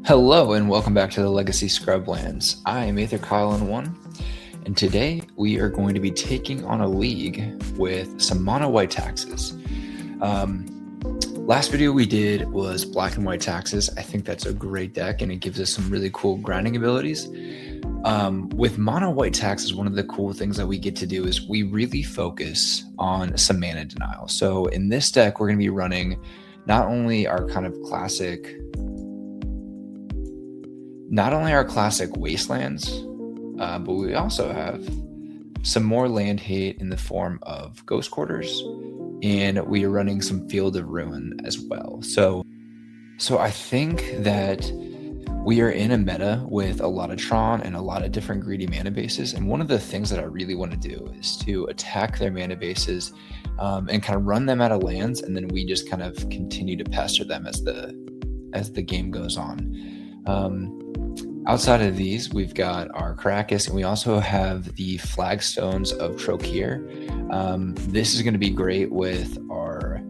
Hello and welcome back to the Legacy Scrublands. I am Aether Kyle in 1, and today we are going to be taking on a league with some mono white taxes. Last video we did was black and white taxes. I think that's a great deck and it gives us some really cool grinding abilities. With mono white taxes, one of the cool things that we get to do is we really focus on some mana denial. So in this deck, we're going to be running not only our classic wastelands, but we also have some more land hate in the form of ghost quarters, and we are running some Field of Ruin as well. So I think that we are in a meta with a lot of Tron and a lot of different greedy mana bases, and one of the things that I really want to do is to attack their mana bases and kind of run them out of lands, and then we just kind of continue to pester them as the game goes on. Outside of these, we've got our Caracas, and we also have the Flagstones of Trokir. This is going to be great with our,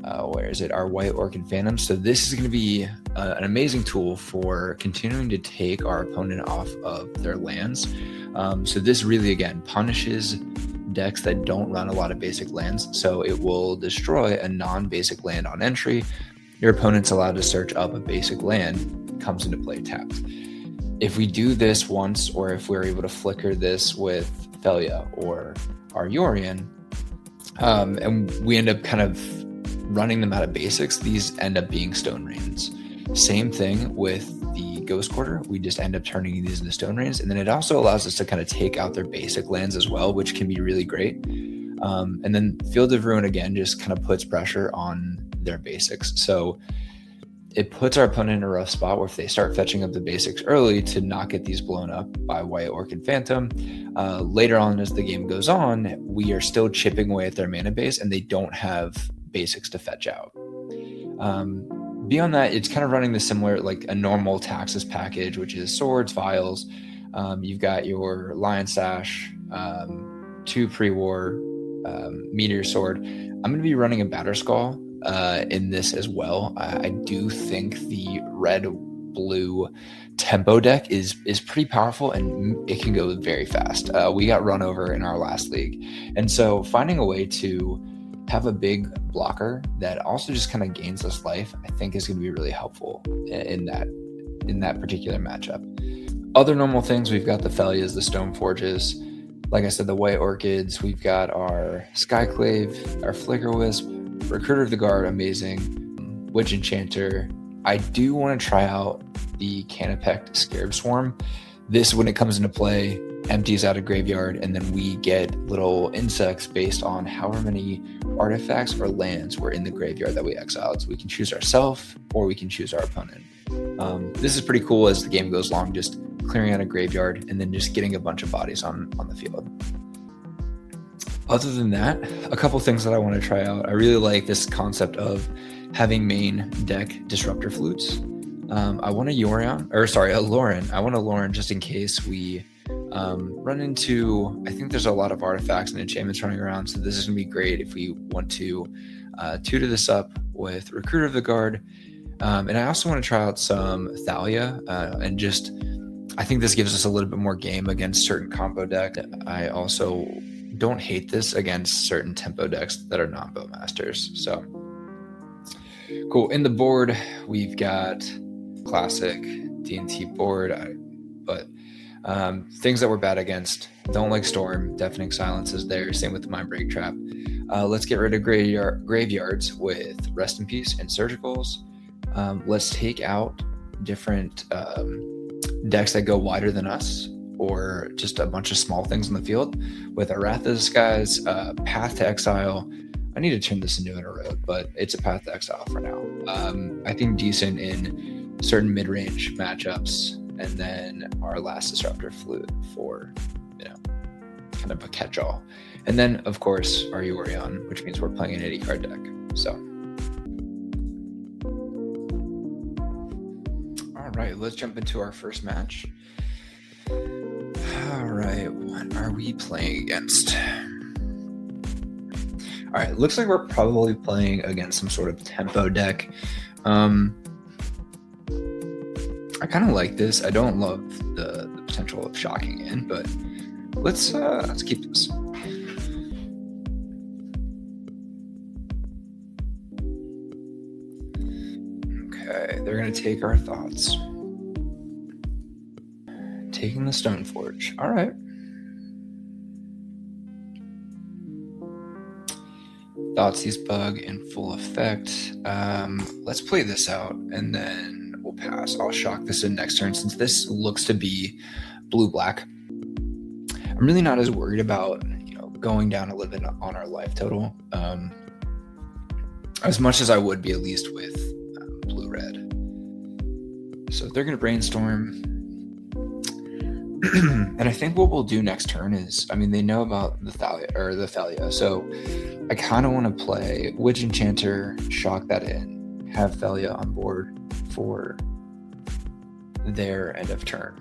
our White Orchid Phantom. So this is going to be an amazing tool for continuing to take our opponent off of their lands. So this really, again, punishes decks that don't run a lot of basic lands. So it will destroy a non-basic land on entry. Your opponent's allowed to search up a basic land, comes into play tapped. If we do this once, or if we're able to flicker this with Thalia or our Yorion, and we end up kind of running them out of basics, these end up being Stone Rains. Same thing with the Ghost Quarter. We just end up turning these into Stone Rains, and then it also allows us to kind of take out their basic lands as well, which can be really great. And then Field of Ruin, again, just kind of puts pressure on their basics. So it puts our opponent in a rough spot where if they start fetching up the basics early to not get these blown up by White Orchid Phantom, later on as the game goes on, we are still chipping away at their mana base and they don't have basics to fetch out. Beyond that, it's kind of running the similar, like a normal Taxes package, which is swords, vials. You've got your Lion Sash, 2 pre-war, Meteor Sword. I'm going to be running a Batterskull in this as well. I do think the red-blue tempo deck is pretty powerful, and it can go very fast. We got run over in our last league, and so finding a way to have a big blocker that also just kind of gains us life, I think is going to be really helpful in that particular matchup. Other normal things, we've got the Thalias, the Stone Forges, like I said, the White Orchids. We've got our Skyclave, our Flicker Wisp, Recruiter of the Guard, amazing. Witch Enchanter. I do want to try out the Canopect Scarab Swarm. This, when it comes into play, empties out a graveyard, and then we get little insects based on however many artifacts or lands were in the graveyard that we exiled. So we can choose ourselves or we can choose our opponent. This is pretty cool as the game goes along, just clearing out a graveyard and then just getting a bunch of bodies on the field. Other than that, a couple things that I want to try out. I really like this concept of having main deck Disruptor Flutes. I want a Lauren. I want a Lauren just in case we run into, I think there's a lot of artifacts and enchantments running around, so this is going to be great if we want to tutor this up with Recruiter of the Guard. And I also want to try out some Thalia, and just, I think this gives us a little bit more game against certain combo deck. I also don't hate this against certain tempo decks that are not Bowmasters. So cool. In the board, we've got classic D&T board, but things that we're bad against: don't like Storm, Deafening Silence is there, same with the Mindbreak Trap. Let's get rid of graveyards with Rest in Peace and Surgicals. Let's take out different decks that go wider than us, or just a bunch of small things in the field with a Wrath of the Skies, Path to Exile. I need to turn this into an Erode, but it's a Path to Exile for now. I think decent in certain mid-range matchups, and then our last Disruptor Flute for, kind of a catch-all. And then, of course, our Yorion, which means we're playing an 80-card deck. So, all right, let's jump into our first match. All right, what are we playing against? All right, looks like we're probably playing against some sort of tempo deck. I kind of like this. I don't love the potential of shocking in, but let's keep this. Okay, they're gonna take our thoughts. Taking the Stoneforge. All right. Thoughtseize bug in full effect. Let's play this out and then we'll pass. I'll shock this in next turn since this looks to be blue-black. I'm really not as worried about going down a little bit on our life total as much as I would be at least with blue-red. So they're going to brainstorm. And I think what we'll do next turn is, I mean, they know about the Thalia, so I kind of want to play Witch Enchanter, shock that in, have Thalia on board for their end of turn.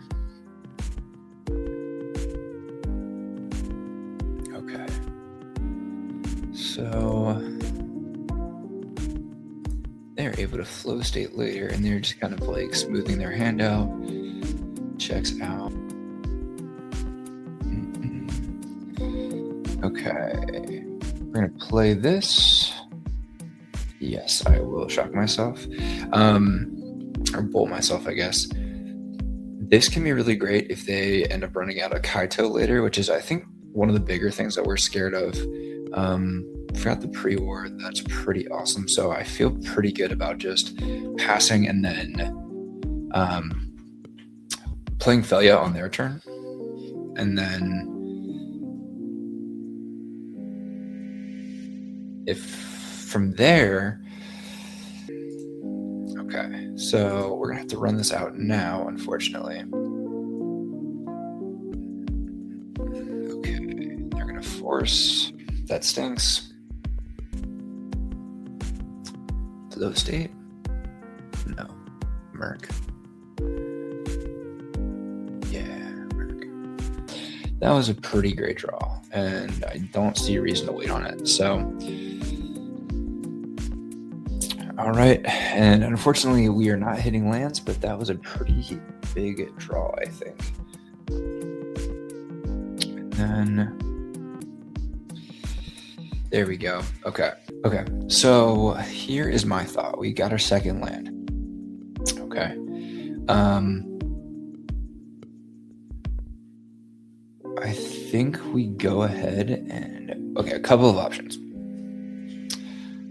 Okay. So they're able to flow state later, and they're just kind of like smoothing their hand out. Checks out. Okay, we're gonna play this. Yes, I will shock myself, or bolt myself, I guess. This can be really great if they end up running out of Kaito later, which is, I think, one of the bigger things that we're scared of. Forgot the pre-war. That's pretty awesome. So I feel pretty good about just passing and then playing Thalia on their turn, and then if from there, okay, so we're gonna have to run this out now, unfortunately. Okay, they're gonna force, that stinks. Flow state? No. Merc. Yeah, Merc. That was a pretty great draw, and I don't see a reason to wait on it, so. All right, and unfortunately we are not hitting lands, but that was a pretty big draw, I think. And then there we go. Okay, so here is my thought. We got our second land. Okay. I think we go ahead and, okay, a couple of options.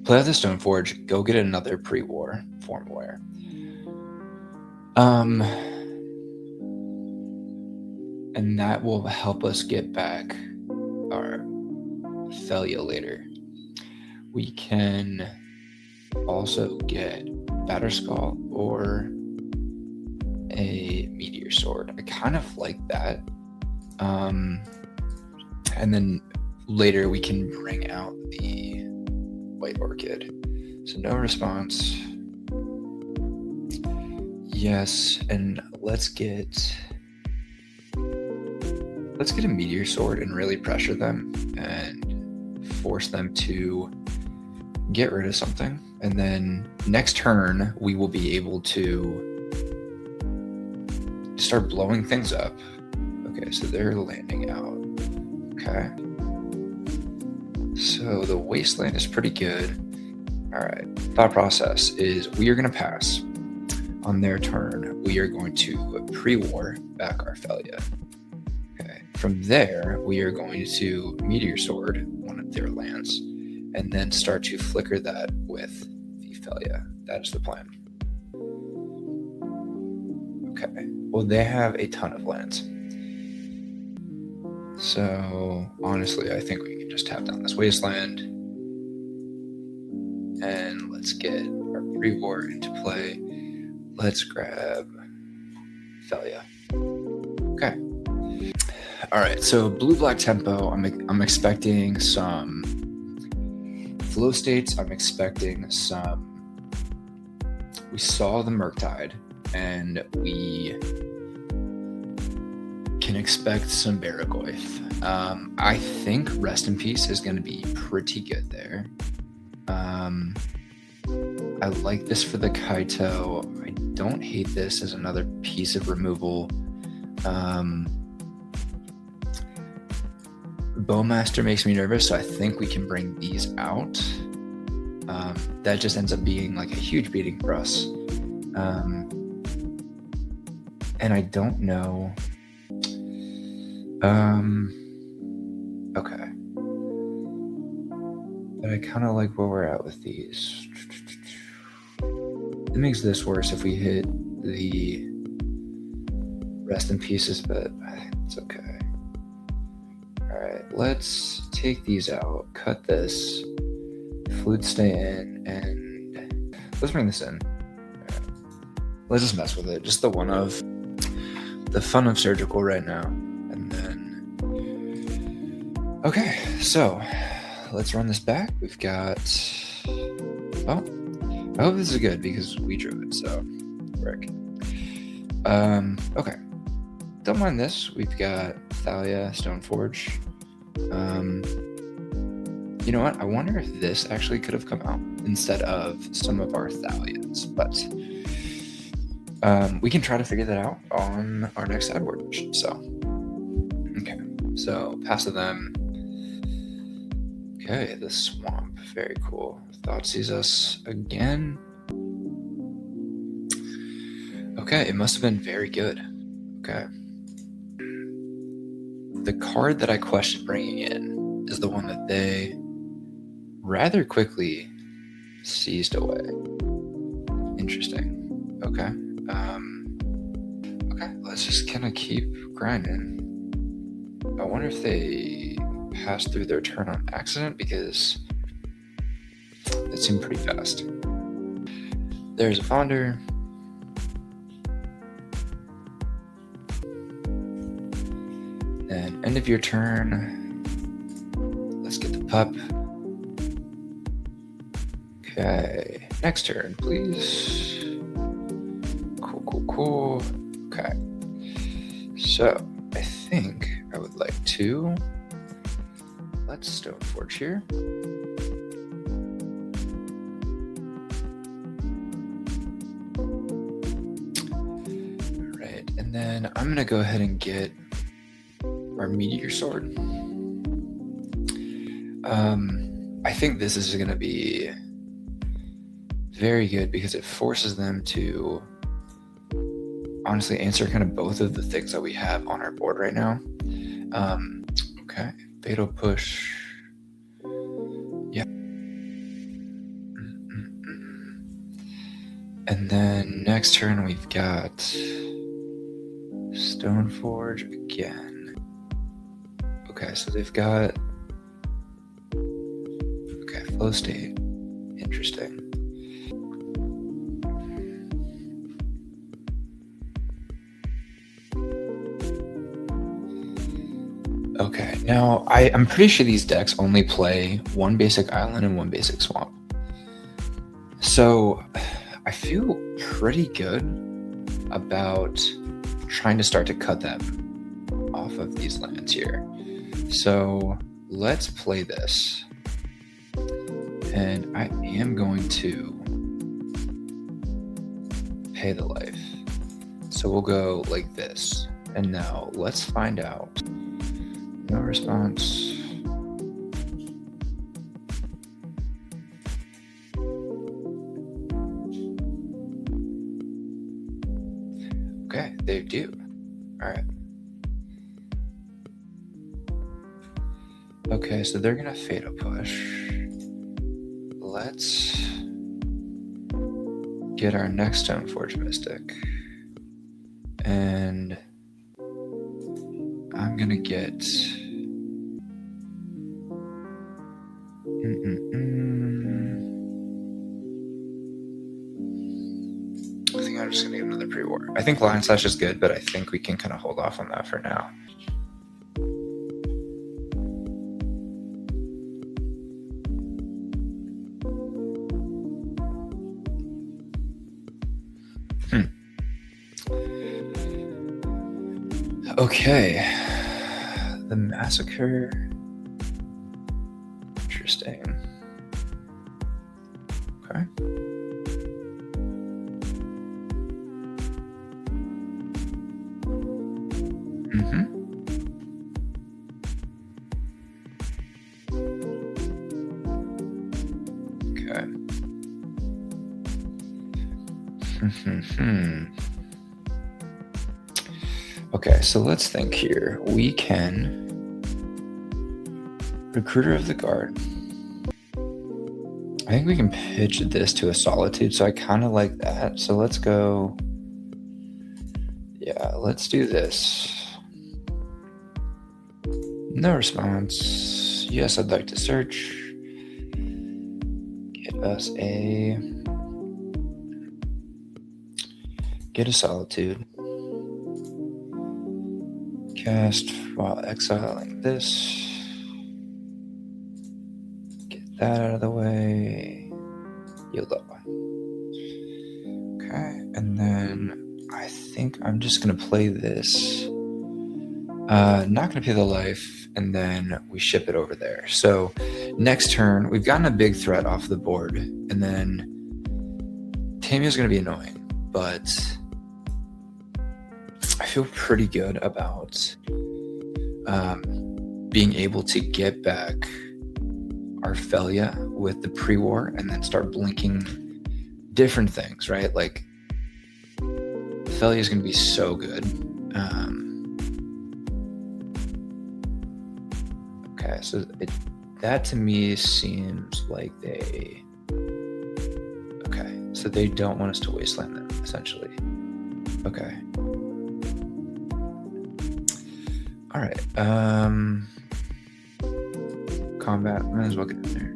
Play out the Stoneforge, go get another pre-war Formware. And that will help us get back our Thalia later. We can also get Batterskull or a Meteor Sword. I kind of like that. And then later we can bring out the White Orchid. So no response. Yes, and let's get a Meteor Sword and really pressure them and force them to get rid of something. And then next turn we will be able to start blowing things up. Okay, so they're landing out. Okay. So the Wasteland is pretty good. All right. Thought process is we are going to pass. On their turn, we are going to pre-war back our Thalia. Okay. From there, we are going to Meteor Sword one of their lands, and then start to flicker that with the Thalia. That is the plan. Okay. Well, they have a ton of lands. So honestly, I think we can just tap down this Wasteland and let's get our pre-war into play. Let's grab Thalia. Okay. All right. So blue-black tempo. I'm expecting some flow states. I'm expecting some. We saw the Murktide, and we can expect some Baragoyf. I think Rest in Peace is going to be pretty good there. I like this for the Kaito. I don't hate this as another piece of removal. Bowmaster makes me nervous, so I think we can bring these out. That just ends up being like a huge beating for us. And I don't know. Okay. But I kind of like where we're at with these. It makes this worse if we hit the rest in pieces, but I think it's okay. Alright, let's take these out, cut this, flute stay in, and let's bring this in. Right. Let's just mess with it. Just the fun of surgical right now. And then, okay, so let's run this back. We've got, well, I hope this is good because we drew it, so frick. Okay. Don't mind this. We've got Thalia, Stoneforge. You know what? I wonder if this actually could have come out instead of some of our Thalias, but we can try to figure that out on our next sideboard. So, okay. So, pass to them. Okay, the swamp. Very cool. Thought sees us again. Okay, it must have been very good. Okay. The card that I question bringing in is the one that they rather quickly seized away. Interesting. Okay. Okay, let's just kind of keep grinding. I wonder if they passed through their turn on accident because it seemed pretty fast. There's a Fonder. Then end of your turn. Let's get the pup. Okay, next turn, please. Cool. Okay, so I think I would like to, let's Stoneforge here. All right, and then I'm gonna go ahead and get our Meteor Sword. I think this is gonna be very good because it forces them to honestly answer kind of both of the things that we have on our board right now. Okay, Fatal Push. Yeah. And then next turn we've got Stoneforge again. Okay, so they've got, okay, Flow State. Interesting. Okay, now I'm pretty sure these decks only play one basic island and one basic swamp. So I feel pretty good about trying to start to cut them off of these lands here. So let's play this. And I am going to pay the life. So we'll go like this. And now let's find out. No response. Okay, they do. All right. Okay, so they're gonna Fatal Push. Let's get our next Stoneforge Mystic. And I'm gonna get I think I'm just gonna get another pre-war. I think Lion Slash is good, but I think we can kind of hold off on that for now. Okay, the Massacre. Interesting. Okay. Okay, so let's think here. We can Recruiter of the Guard. I think we can pitch this to a Solitude, so I kind of like that. So let's go. Yeah, let's do this. No response. Yes, I'd like to search. Get a Solitude. Cast while exiling this. Get that out of the way. Yield up. Okay, and then I think I'm just gonna play this. Not gonna pay the life, and then we ship it over there. So next turn, we've gotten a big threat off the board, and then Tammy's gonna be annoying, but I feel pretty good about being able to get back our Felia with the pre-war and then start blinking different things, right? Like Felia is going to be so good. Okay, so that to me seems like they don't want us to wasteland them, essentially. Okay. All right. Combat, might as well get in there.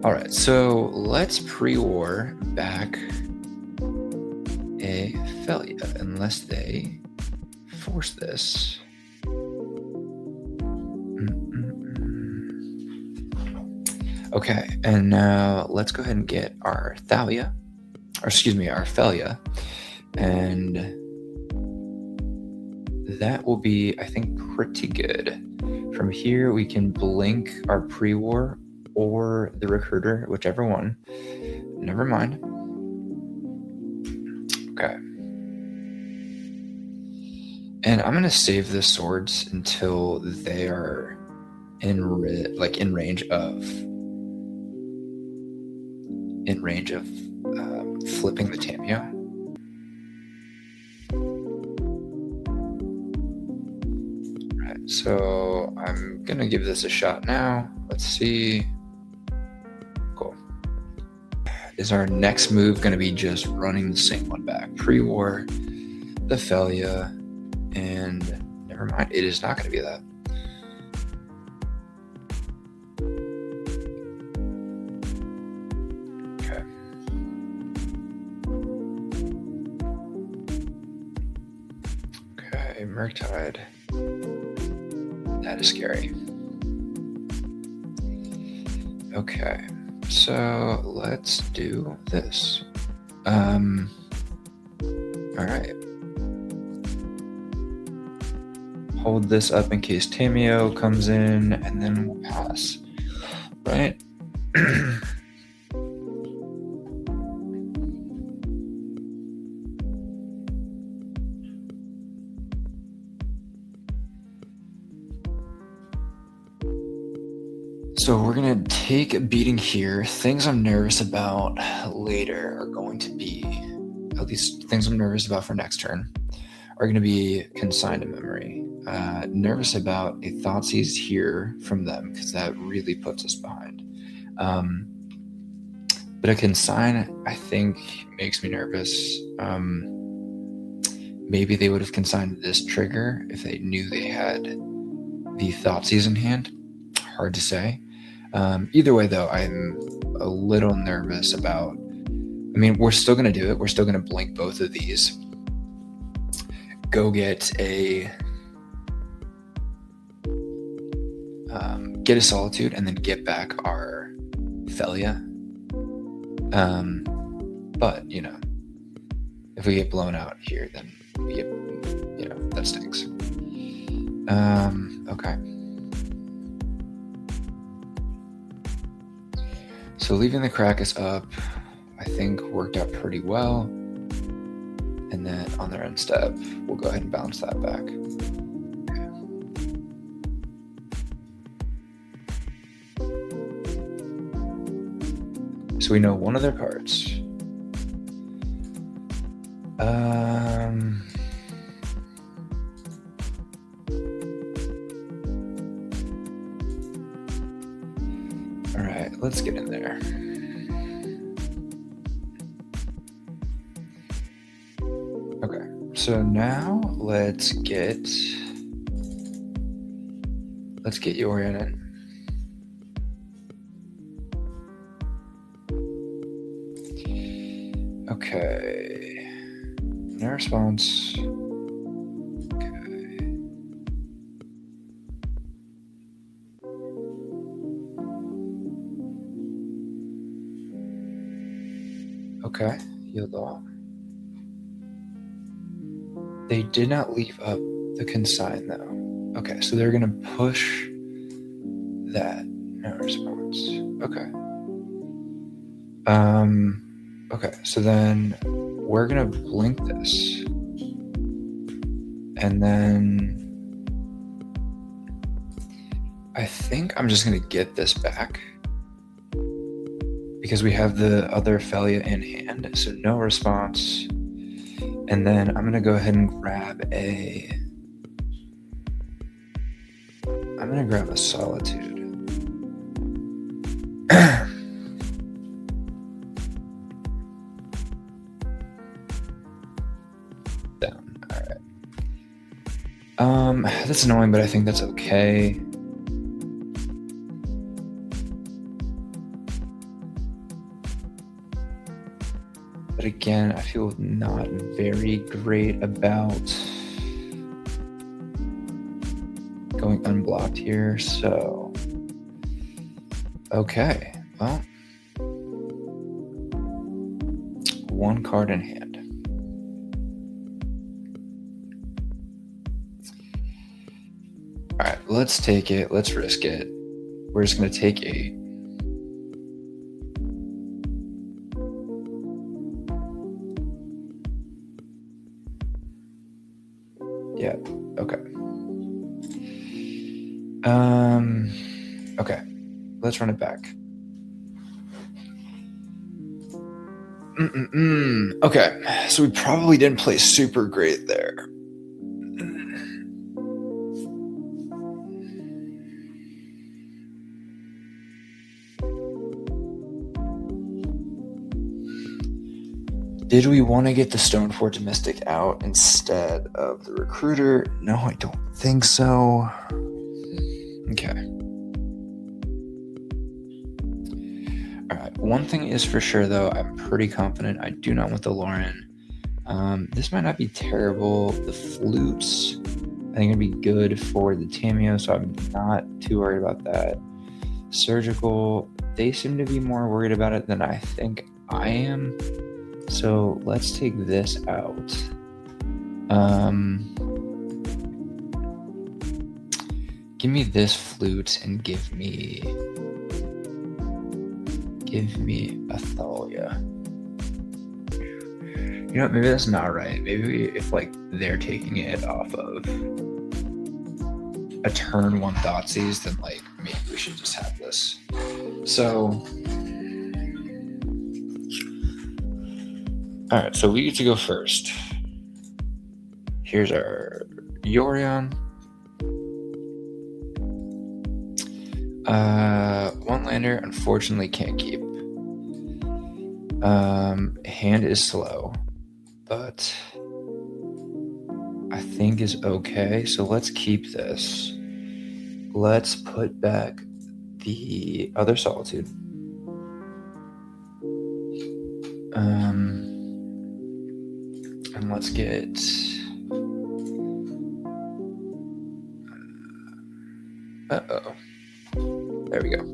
All right, so let's pre-war back a Felia, unless they force this. Okay, and now let's go ahead and get our Felia, and that will be, I think, pretty good. From here, we can blink our pre-war or the Recruiter, whichever one. Never mind. Okay. And I'm gonna save the swords until they are in range of flipping the Tamio. Right, so I'm gonna give this a shot now. Let's see. Cool. Is our next move gonna be just running the same one back? Pre-war, the Felia, and never mind, it is not gonna be that. Murktide. That is scary. Okay, so let's do this. All right. Hold this up in case Tamio comes in, and then we'll pass. Right? So we're going to take a beating here. Things I'm nervous about later are going to be, at least things I'm nervous about for next turn, are going to be consigned to memory. Nervous about a Thoughtseize here from them, because that really puts us behind. But a consign, I think, makes me nervous. Maybe they would have consigned this trigger if they knew they had the Thoughtseize in hand. Hard to say. Either way, though, I'm a little nervous about. I mean, we're still going to do it. We're still going to blink both of these. Go get a Solitude, and then get back our Felia. But if we get blown out here, then we get, that stinks. Okay. So leaving the Krakus up, I think worked out pretty well. And then on their end step, we'll go ahead and bounce that back. Okay. So we know one of their cards. All right, let's get in there. Okay, so now let's get Yorion in. Okay, no response. Okay, yield off. They did not leave up the consign though. Okay, so they're gonna push that. No response. Okay. Okay, so then we're gonna blink this. And then I think I'm just gonna get this back because we have the other Felia in hand, so no response. And then I'm gonna go ahead and grab a Solitude. Down. All right. That's annoying, but I think that's okay. But again, I feel not very great about going unblocked here, so okay, well, one card in hand. All right, let's take it, let's risk it. We're just gonna take 8. Yeah, okay. Okay, let's run it back. Okay, so we probably didn't play super great there. Did we want to get the Stoneforge Mystic out instead of the Recruiter? No, I don't think so. Okay. Alright, one thing is for sure though, I'm pretty confident I do not want the Lauren. This might not be terrible. The Flutes, I think it'd be good for the Tameo, so I'm not too worried about that. Surgical, they seem to be more worried about it than I think I am. So let's take this out. Give me this flute and give me Athalia. You know what, maybe that's not right. Maybe if like they're taking it off of a turn 1 Thoughtseize, then like maybe we should just have this. So all right, so we get to go first. Here's our Yorion. 1 lander, unfortunately can't keep. Hand is slow, but I think is okay. So let's keep this. Let's put back the other Solitude. And let's get there we go.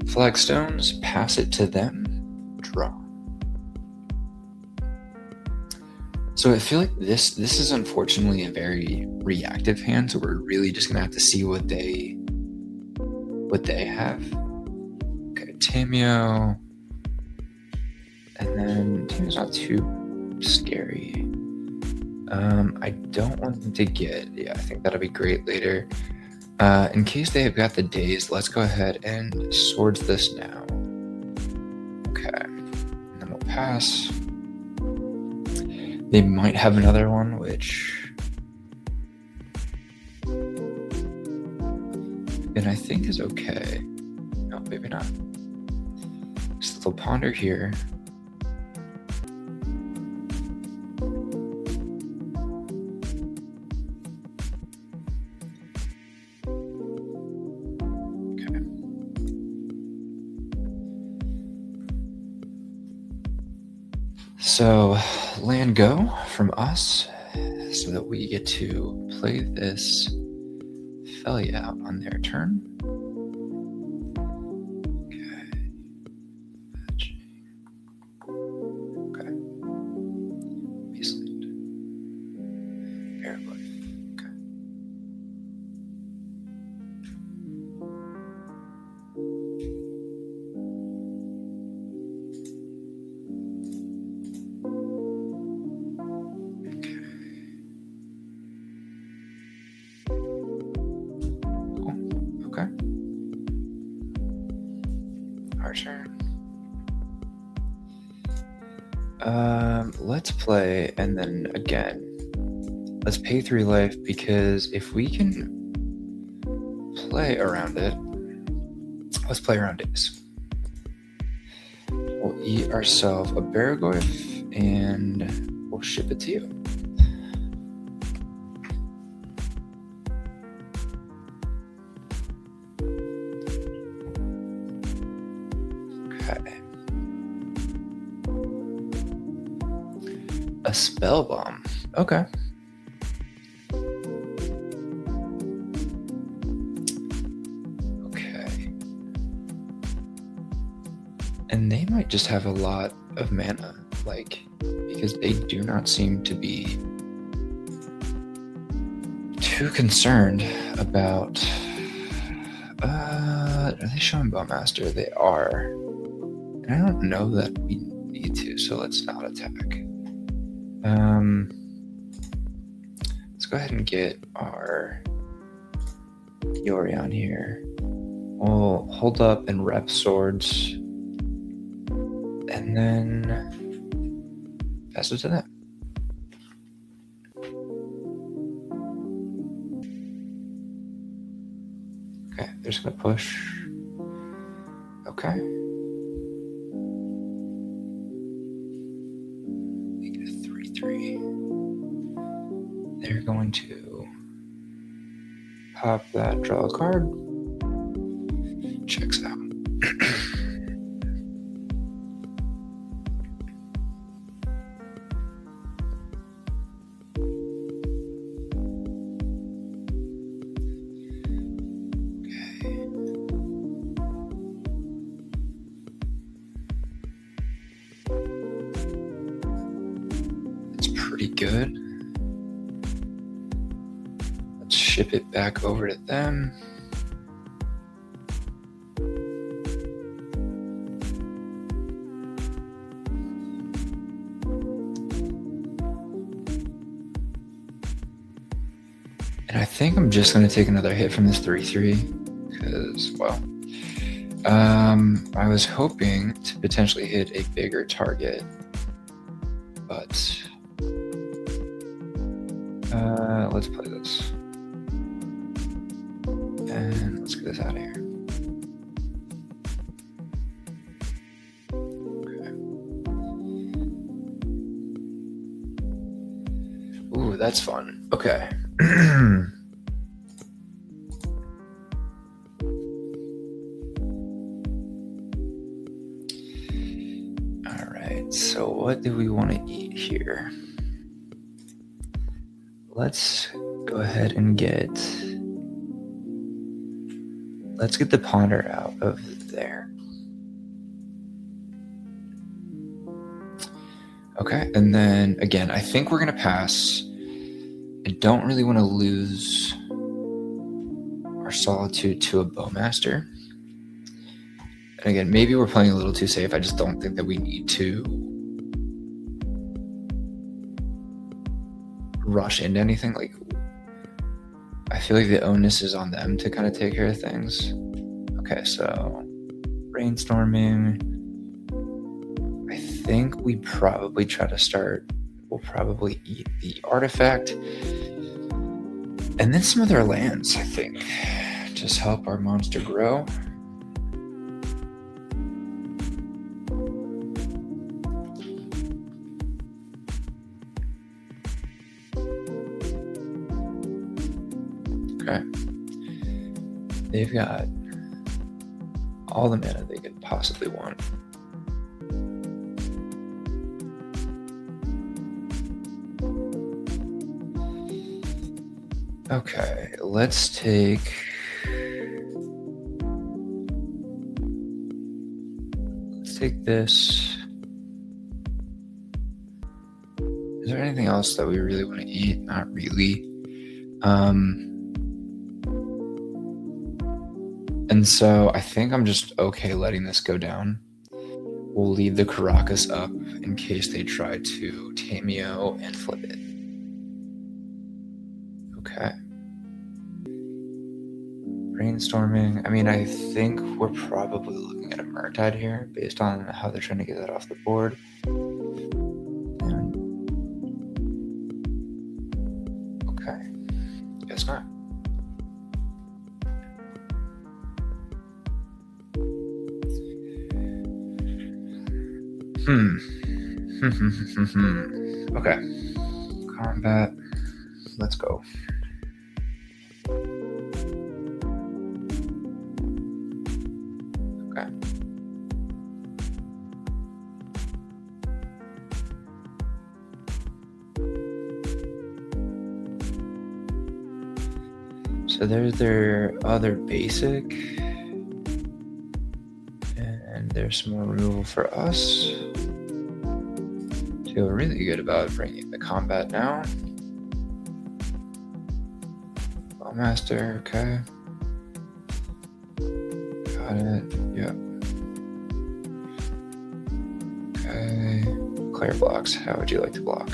Flagstones, pass it to them, draw. So I feel like this is unfortunately a very reactive hand, so we're really just gonna have to see what they have. Okay, Tameo. And then Tameo's not too scary. I don't want them to get, yeah, I think that'll be great later. In case they have got the days, let's go ahead and swords this now. Okay, and then we'll pass. They might have another one, which... and I think is okay. No, maybe not. So they'll ponder here. Okay. So land go from us so that we get to play this Felly out on their turn. Okay. Beastland. Paraglife. Okay. Okay. Our turn. Let's play, and then again, let's pay 3 life, because if we can play around it, let's play around days. We'll eat ourselves a Baragoyf, and we'll ship it to you. Okay. A spell bomb. Okay. Okay. And they might just have a lot of mana, like, because they do not seem to be too concerned about... are they showing Bowmaster? They are. And I don't know that we need to, so let's not attack. Let's go ahead and get our Yori on here. We'll hold up and rep swords, and then pass it to them. Okay, they're just gonna push. Okay. Make it a 3/3. They're going to pop that, draw a card. Checks out. Pretty good. Let's ship it back over to them. And I think I'm just going to take another hit from this 3/3 because, well, I was hoping to potentially hit a bigger target, but let's play this. And let's get this out of here. Okay. Ooh, that's fun. Okay. All right, so what do we want to eat here? Let's go ahead and let's get the ponder out of there. Okay, and then again, I think we're gonna pass. I don't really want to lose our solitude to a bowmaster. And again, maybe we're playing a little too safe. I just don't think that we need to rush into anything. Like, I feel like the onus is on them to kind of take care of things. Okay, so brainstorming. I think we probably try to start. We'll probably eat the artifact. And then some of their lands, I think. Just help our monster grow. Okay. They've got all the mana they could possibly want. Okay, let's take... take this. Is there anything else that we really want to eat? Not really. And so I think I'm just okay letting this go down. We'll leave the Caracas up in case they try to Tameo and flip it. Okay. Brainstorming. I mean, I think we're probably looking at a Murktide here based on how they're trying to get that off the board. And... okay. Guess not. Okay. Combat. Let's go. Okay. So there's their other basic. And there's some more removal for us. Feel really good about bringing the combat now. Master, okay. Got it, yep. Okay. Clear blocks, how would you like to block?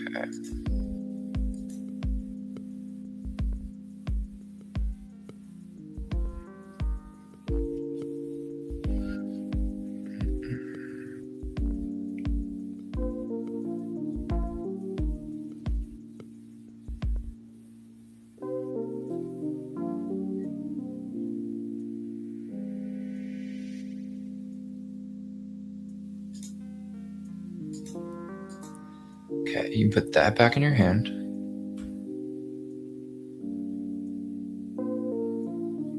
Okay. Okay, you put that back in your hand.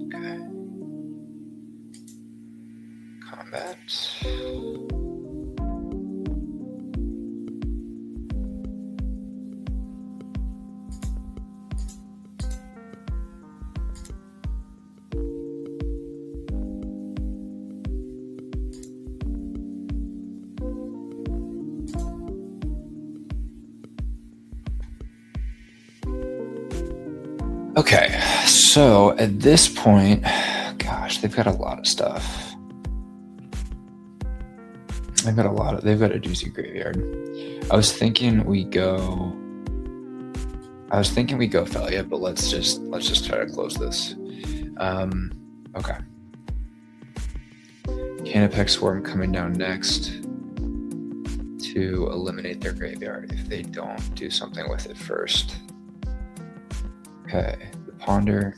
Okay. Combat. Okay, so at this point, gosh, they've got a lot of stuff. They've got a juicy graveyard. I was thinking we go Thalia, but let's just try to close this. Okay. Canopex Swarm coming down next to eliminate their graveyard if they don't do something with it first. Okay, the Ponder.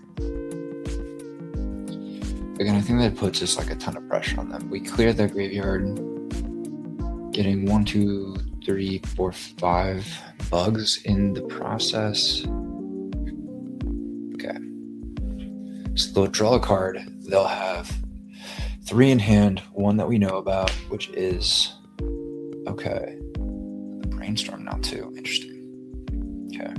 Again, I think that puts just like a ton of pressure on them. We clear their graveyard, getting 1, 2, 3, 4, 5 bugs in the process. Okay. So they'll draw a card. They'll have 3 in hand, 1 that we know about, which is okay. The Brainstorm now too. Interesting. Okay.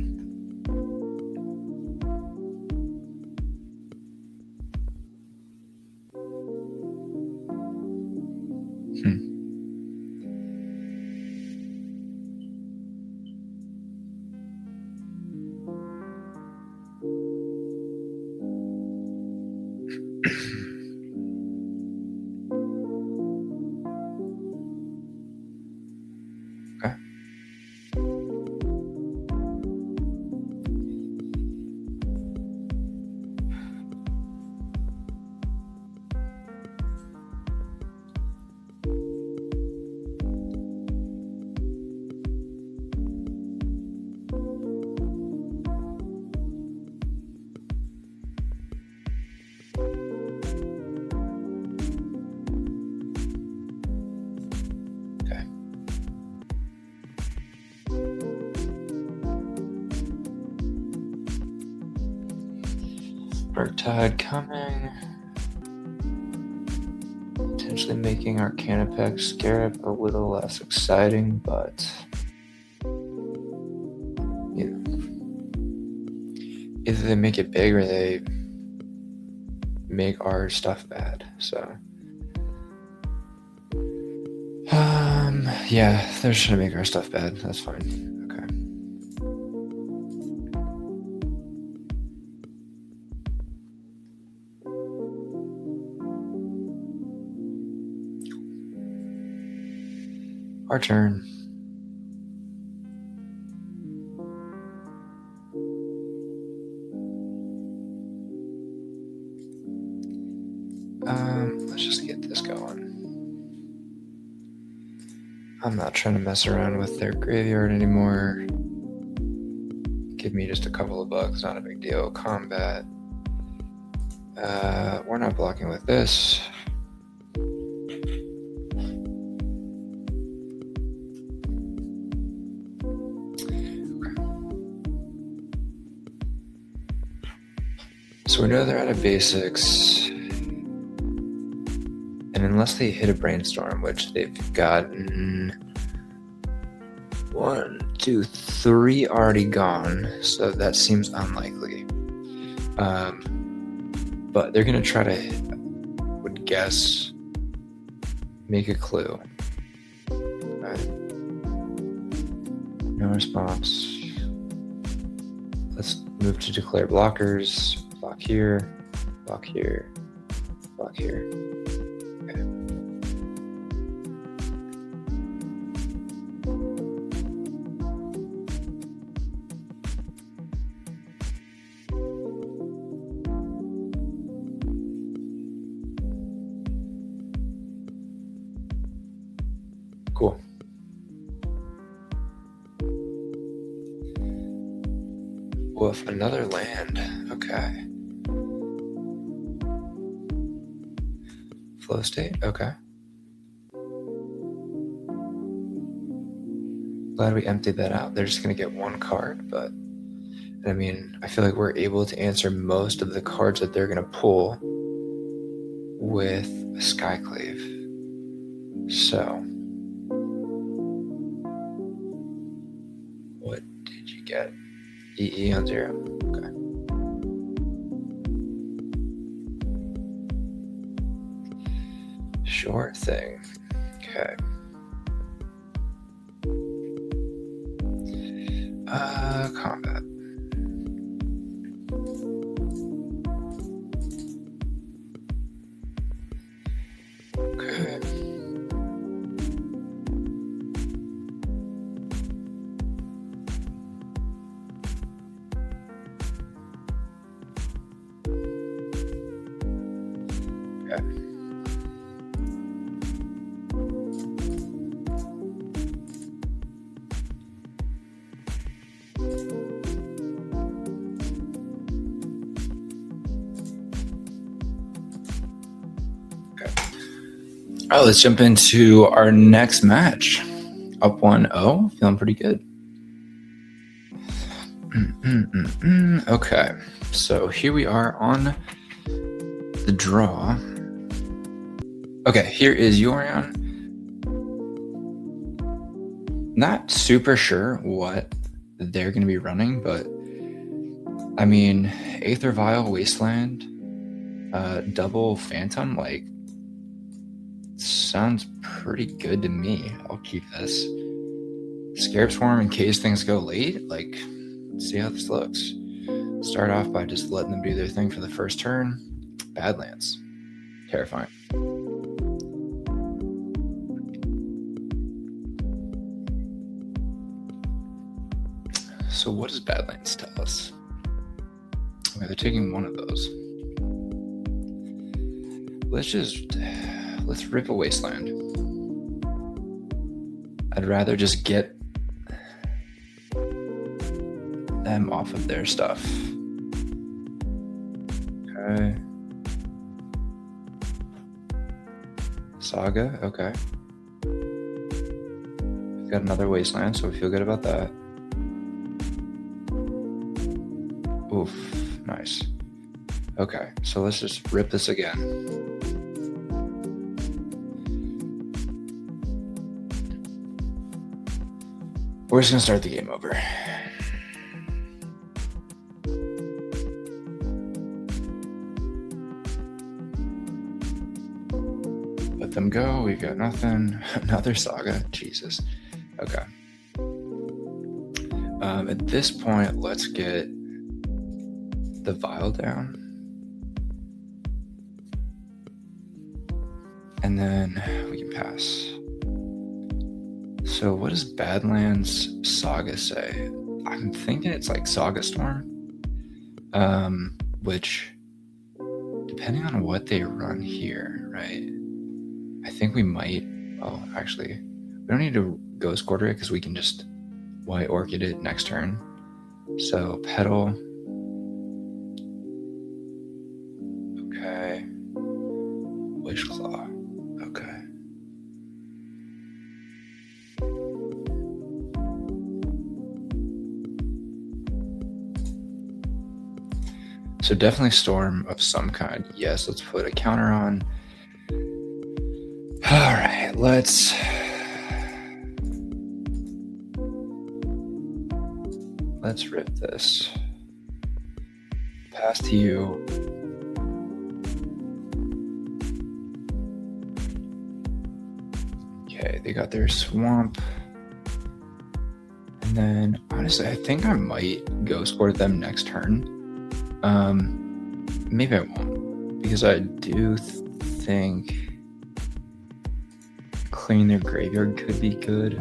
Murktide coming. Potentially making our Canopec Scarab a little less exciting, but you know, either they make it big or they make our stuff bad. So yeah, they're just trying to make our stuff bad. That's fine. Okay. Our turn. Let's just get this going. I'm not trying to mess around with their graveyard anymore. Give me just a couple of bucks, not a big deal. Combat. We're not blocking with this. So we know they're out of basics. And unless they hit a brainstorm, which they've gotten 1, 2, 3 already gone, so that seems unlikely. But they're gonna try to, would guess, make a clue. Right. No response. Let's move to declare blockers. Block here, block here, block here. Okay. Cool. Woof, another land. Okay. Flow state, okay. Glad we emptied that out. They're just gonna get 1 card, but I mean, I feel like we're able to answer most of the cards that they're gonna pull with a Skyclave. So, what did you get? EE on 0. Okay. Sure thing. Okay. Combat. Okay. Okay. All right, let's jump into our next match. Up 1-0, feeling pretty good. Okay, so here we are on the draw. Okay, here is Yorion. Not super sure what they're going to be running, but I mean, Aether Vial, Wasteland, double Phantom, like, sounds pretty good to me. I'll keep this. Scarab Swarm in case things go late. Like, let's see how this looks. Start off by just letting them do their thing for the first turn. Badlands. Terrifying. So what does Badlands tell us? Okay, they're taking one of those. Let's rip a Wasteland. I'd rather just get them off of their stuff. Okay. Saga, okay. We've got another Wasteland, so we feel good about that. Oof, nice. Okay, so let's just rip this again. We're just gonna start the game over. Let them go. We got nothing. Another saga. Jesus. Okay. At this point, let's get the vial down. And then we can pass. So what does Badlands Saga say? I'm thinking it's like Saga Storm. Which, depending on what they run here, right? I think we might, oh, actually, we don't need to Ghost Quarter it because we can just White Orchid it next turn. So Petal. Okay. Wish Claw. Okay. So definitely Storm of some kind. Yes, let's put a counter on. All right, let's rip this. Pass to you. Okay, they got their swamp. And then, honestly, I think I might Ghost Quarter them next turn. Maybe I won't, because I do think clearing their graveyard could be good.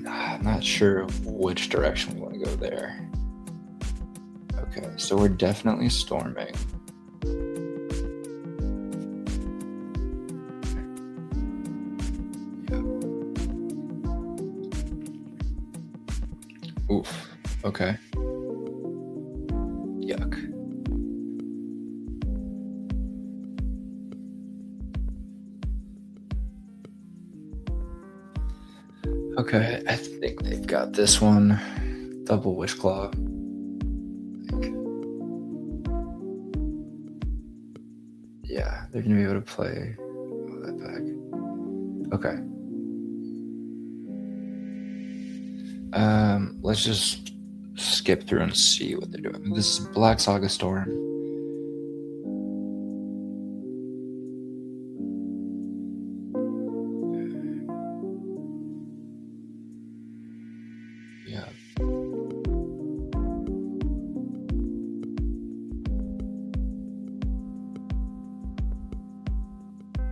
I'm not sure which direction we want to go there. Okay, so we're definitely storming. Yeah. Oof. Okay. Yuck. Okay, I think they've got this one. Double Wish Claw. Yeah, they're gonna be able to play all that back. Okay. Let's just skip through and see what they're doing. This is Black Saga Storm. Yeah.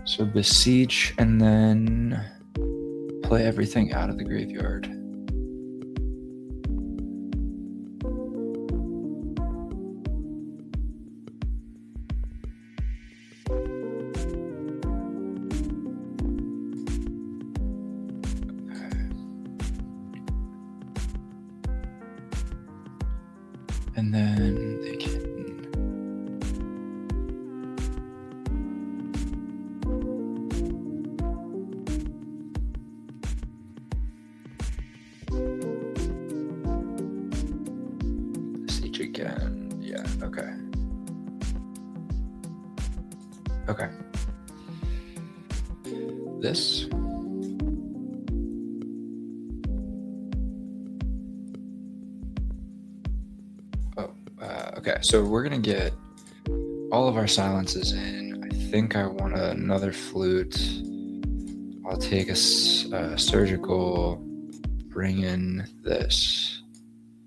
So Beseech and then play everything out of the graveyard. And then they can siege again. Yeah, okay. Okay. This. Okay, so we're gonna get all of our silences in. I think I want another flute. I'll take a surgical, bring in this.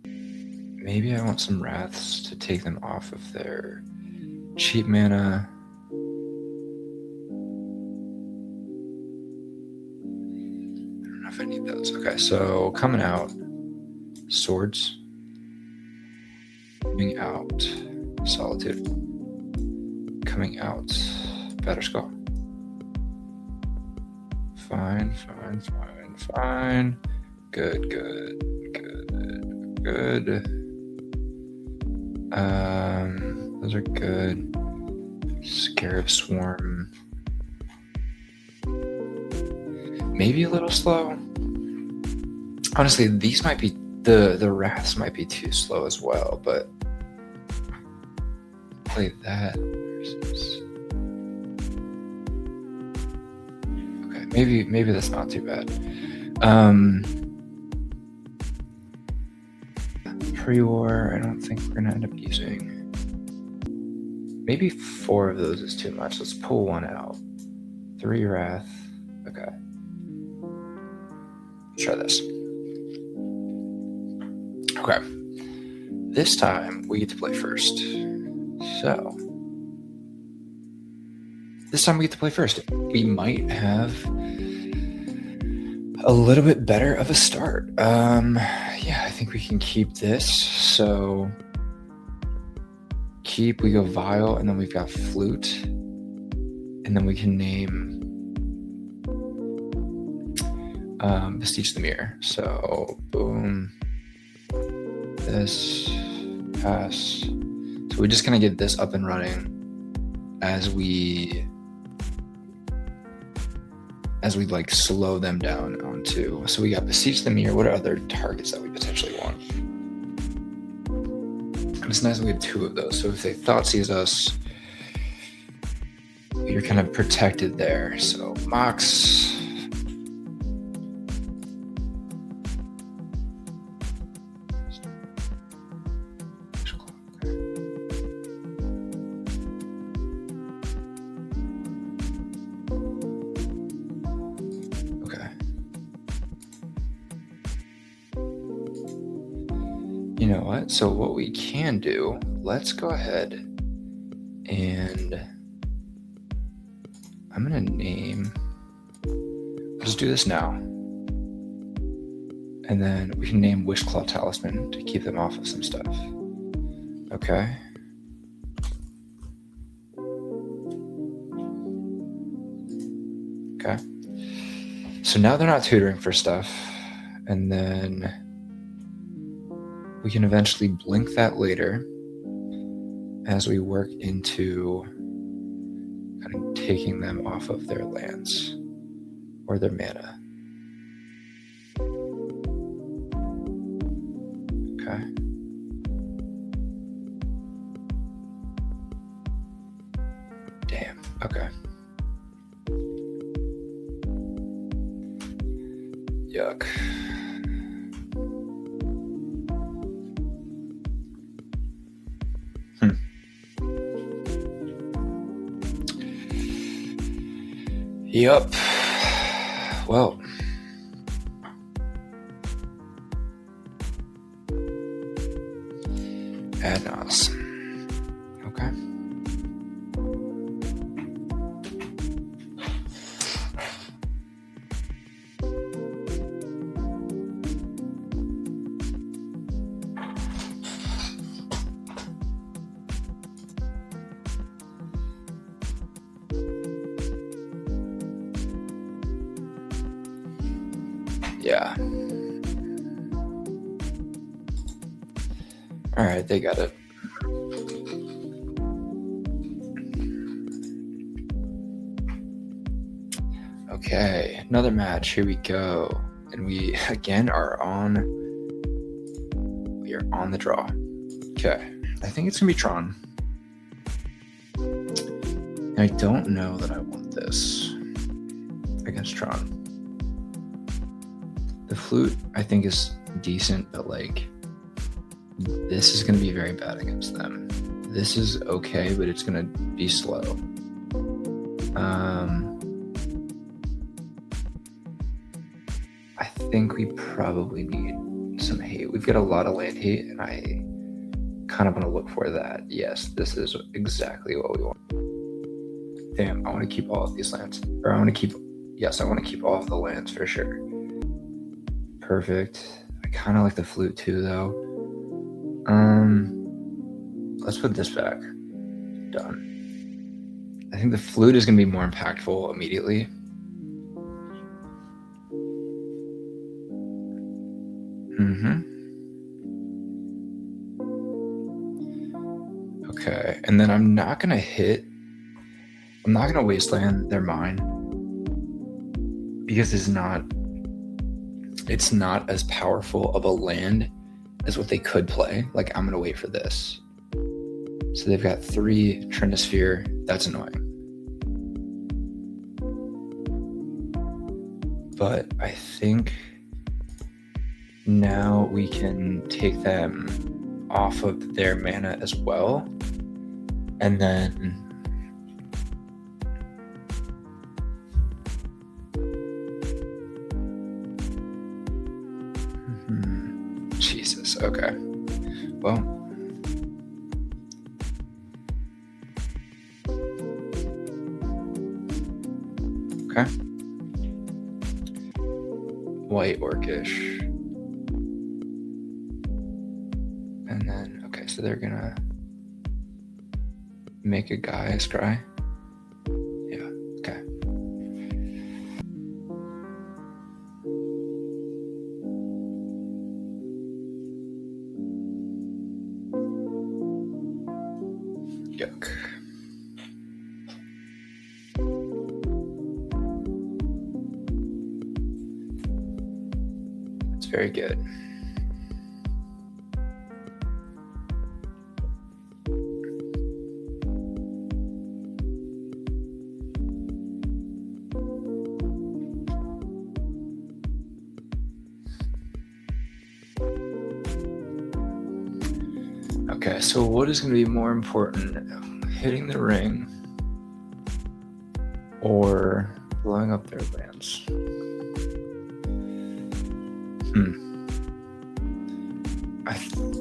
Maybe I want some wraths to take them off of their cheap mana. I don't know if I need those. Okay, so coming out, swords. Coming out, Solitude. Coming out, Batterskull. Fine. Good. Those are good. Scarab Swarm. Maybe a little slow. Honestly, these might be the wraths might be too slow as well, but play that versus... Okay, maybe that's not too bad. Pre-war, I don't think we're gonna end up using. Maybe 4 of those is too much. Let's pull 1 out. 3 Wrath. Okay. Let's try this. Okay. This time we get to play first. So this time we get to play first. We might have a little bit better of a start. Yeah, I think we can keep this. So we go Vial, and then we've got Flute, and then we can name Beseech the Mirror. So boom, this, pass. So we're just gonna get this up and running as we like slow them down onto. So we got Beseech the Mirror. What are other targets that we potentially want? It's nice that we have 2 of those. So if they thought sees us, you're kind of protected there. So Mox. You know what? So what we can do, let's go ahead and I'm gonna name, let's do this now. And then we can name Wishclaw Talisman to keep them off of some stuff. Okay. Okay. So now they're not tutoring for stuff. And then we can eventually blink that later as we work into kind of taking them off of their lands or their mana. Okay. Damn. Okay. Yuck. Yup. Well. Adnos. Okay. Yeah. All right, they got it. Okay, another match. Here we go. And we again are on the draw. Okay. I think it's gonna be Tron. I don't know that I want this against Tron. The Flute, I think, is decent, but like this is going to be very bad against them. This is okay, but it's going to be slow. I think we probably need some hate. We've got a lot of land hate, and I kind of want to look for that. Yes, this is exactly what we want. Damn, I want to keep all of these lands. Or I want to keep all of the lands for sure. Perfect. I kind of like the Flute too, though. Let's put this back. Done. I think the Flute is going to be more impactful immediately. Okay, and then I'm not going to wasteland their mine because it's not as powerful of a land as what they could play. Like, I'm going to wait for this. So they've got 3 Trinisphere. That's annoying. But I think now we can take them off of their mana as well. And then Jesus, okay. Well, okay. White Orcish. And then, okay, so they're gonna make a guy scry. Yeah, okay. Yuck. That's very good. Okay, so what is going to be more important, hitting the ring or blowing up their lands? I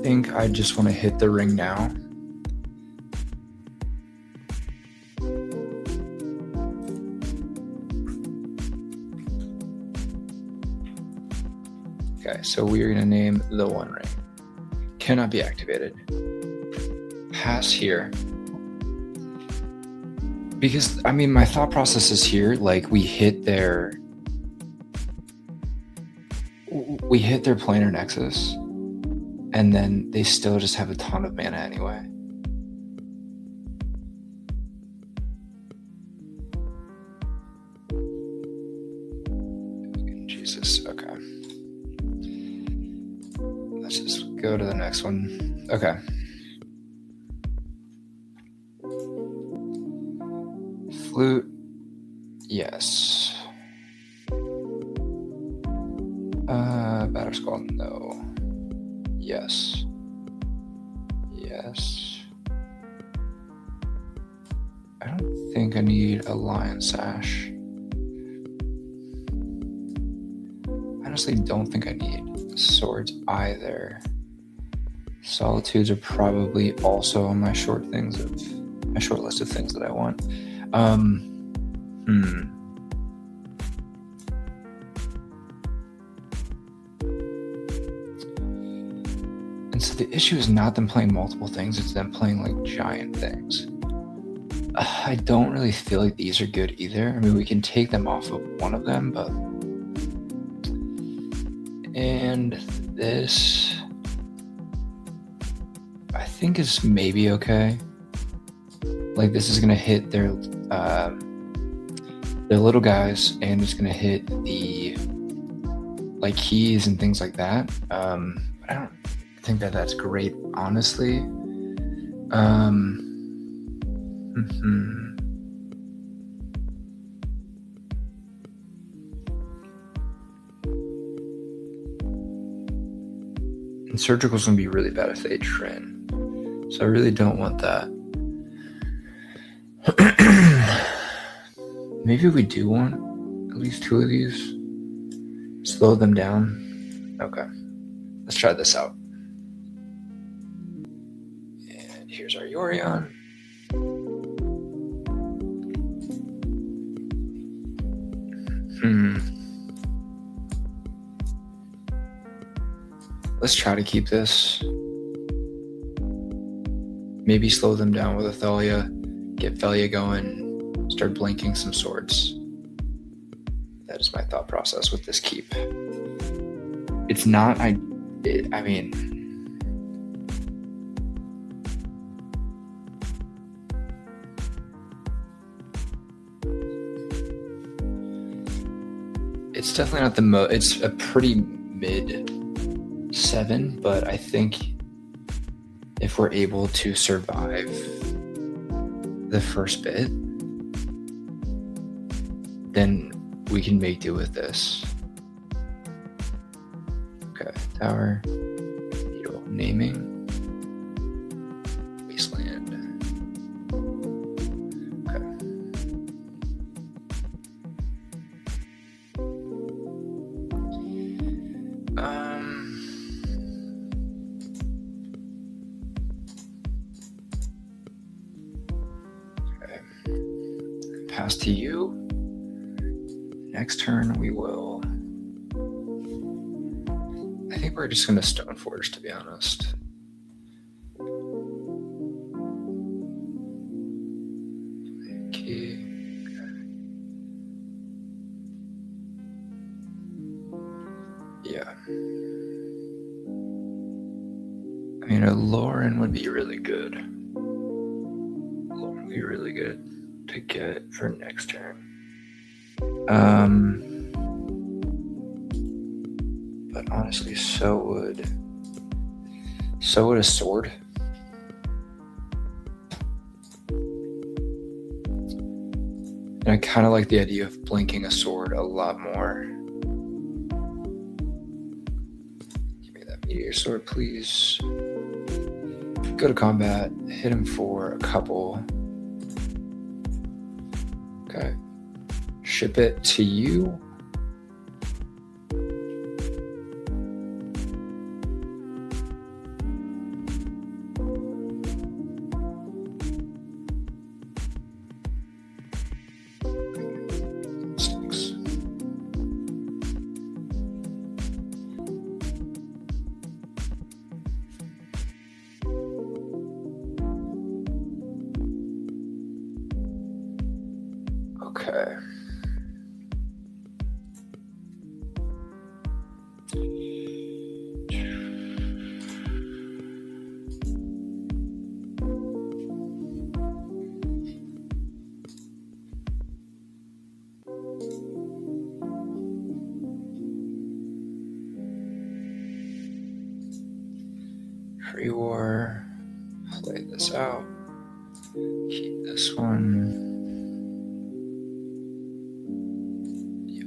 think I just want to hit the ring now. Okay, so we are going to name the One Ring. Cannot be activated. Pass here. Because, I mean, my thought process is here, like, we hit their planar nexus, and then they still just have a ton of mana anyway. Jesus, okay. Let's just go to the next one. Okay. Flute, yes. Batterskull, no. Yes. Yes. I don't think I need a Lion Sash. I honestly don't think I need swords either. Solitudes are probably also on my short list of things that I want. And so the issue is not them playing multiple things, it's them playing like giant things. I don't really feel like these are good either. I mean, we can take them off of one of them, but... And this... I think is maybe okay. Like, this is gonna hit their little guys, and it's gonna hit the like keys and things like that. I don't think that that's great, honestly. And Surgical's gonna be really bad if they Trin, so I really don't want that. Maybe we do want at least 2 of these. Slow them down. Okay, let's try this out. And here's our Yorion. Let's try to keep this. Maybe slow them down with Athalia, get Felia going, start blinking some swords. That is my thought process with this keep. It's not, I mean, it's definitely not it's a pretty mid 7, but I think if we're able to survive the first bit, then we can make do with this. Okay, tower, needle, naming, wasteland. Okay. Okay. Pass to you. Next turn we will. I think we're just gonna Stone Forge, to be honest. Okay. Yeah. I mean, a Lauren would be really good. Lauren would be really good to get for next turn. But honestly, so would a sword. And I kind of like the idea of blinking a sword a lot more. Give me that meteor sword, please. Go to combat, hit him for a couple. Okay. Ship it to you. Six. Okay. Pre-war, play this out, keep this one. Yep.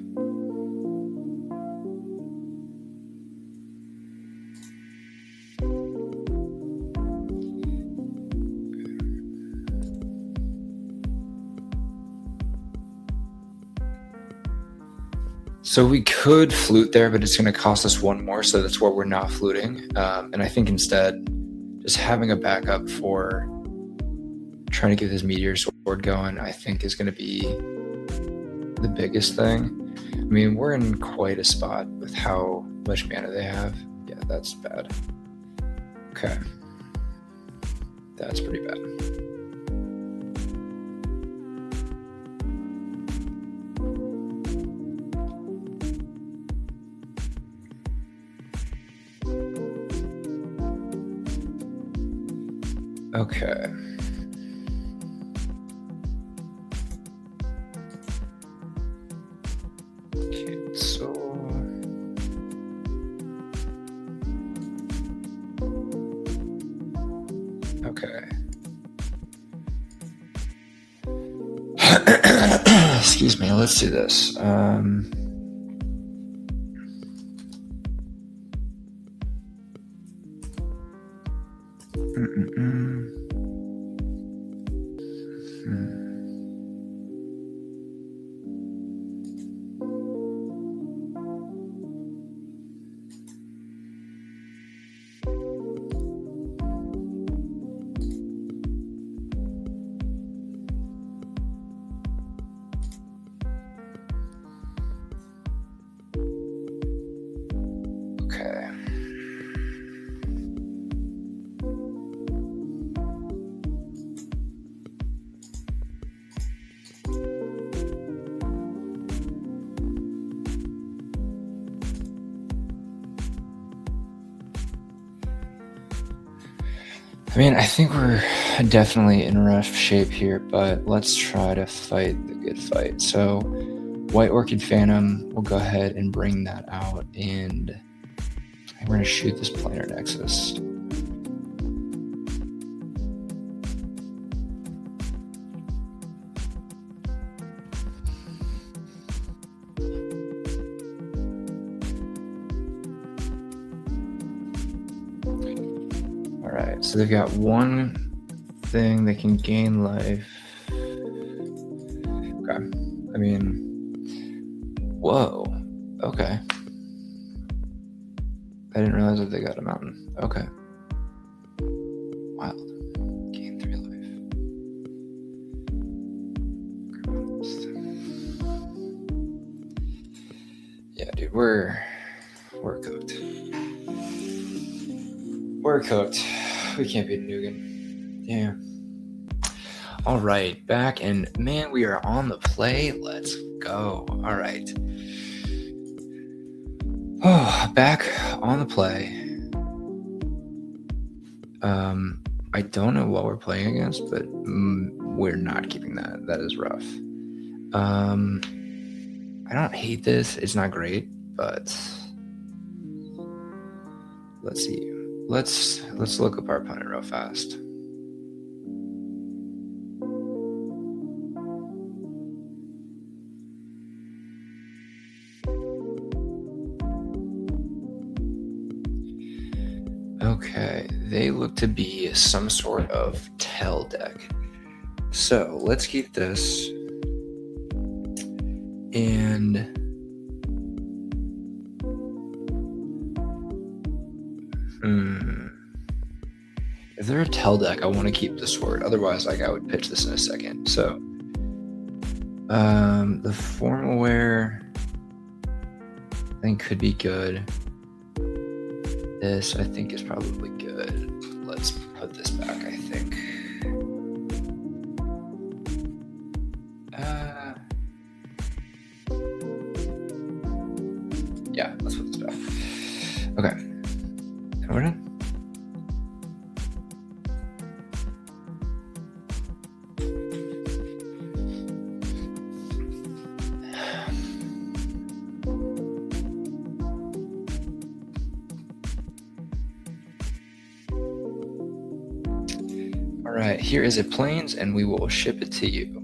So we could flute there, but it's going to cost us one more, so that's where we're not fluting. And I think instead, just having a backup for trying to get this meteor sword going, I think is going to be the biggest thing. I mean, we're in quite a spot with how much mana they have. Yeah, that's bad. Okay. That's pretty bad. Okay. Cancel. Okay. Excuse me, let's do this. Okay. I mean, I think we're definitely in rough shape here, but let's try to fight the good fight. So White Orchid Phantom, we'll go ahead and bring that out, and we're going to shoot this Planar Nexus. right, so they've got one thing they can gain life. Okay, I mean, whoa, okay. I didn't realize that they got a mountain. Okay. Wild. Gain 3 life. Yeah, dude, we're cooked. We're cooked. We can't beat Nugan. Yeah. All right, back, and man, we are on the play. Let's go. All right. Oh, back on the play. I don't know what we're playing against, but we're not keeping that. That is rough. I don't hate this. It's not great, but let's see. Let's look up our opponent real fast. Okay, they look to be some sort of tell deck. So let's keep this. And if they're a tell deck, I want to keep the sword. Otherwise, I would pitch this in a second. So the formal wear I think could be good. This I think is probably good. Let's put this back, I think. Yeah, let's put this back. Okay. And we're done. All right, here is a plains, and we will ship it to you.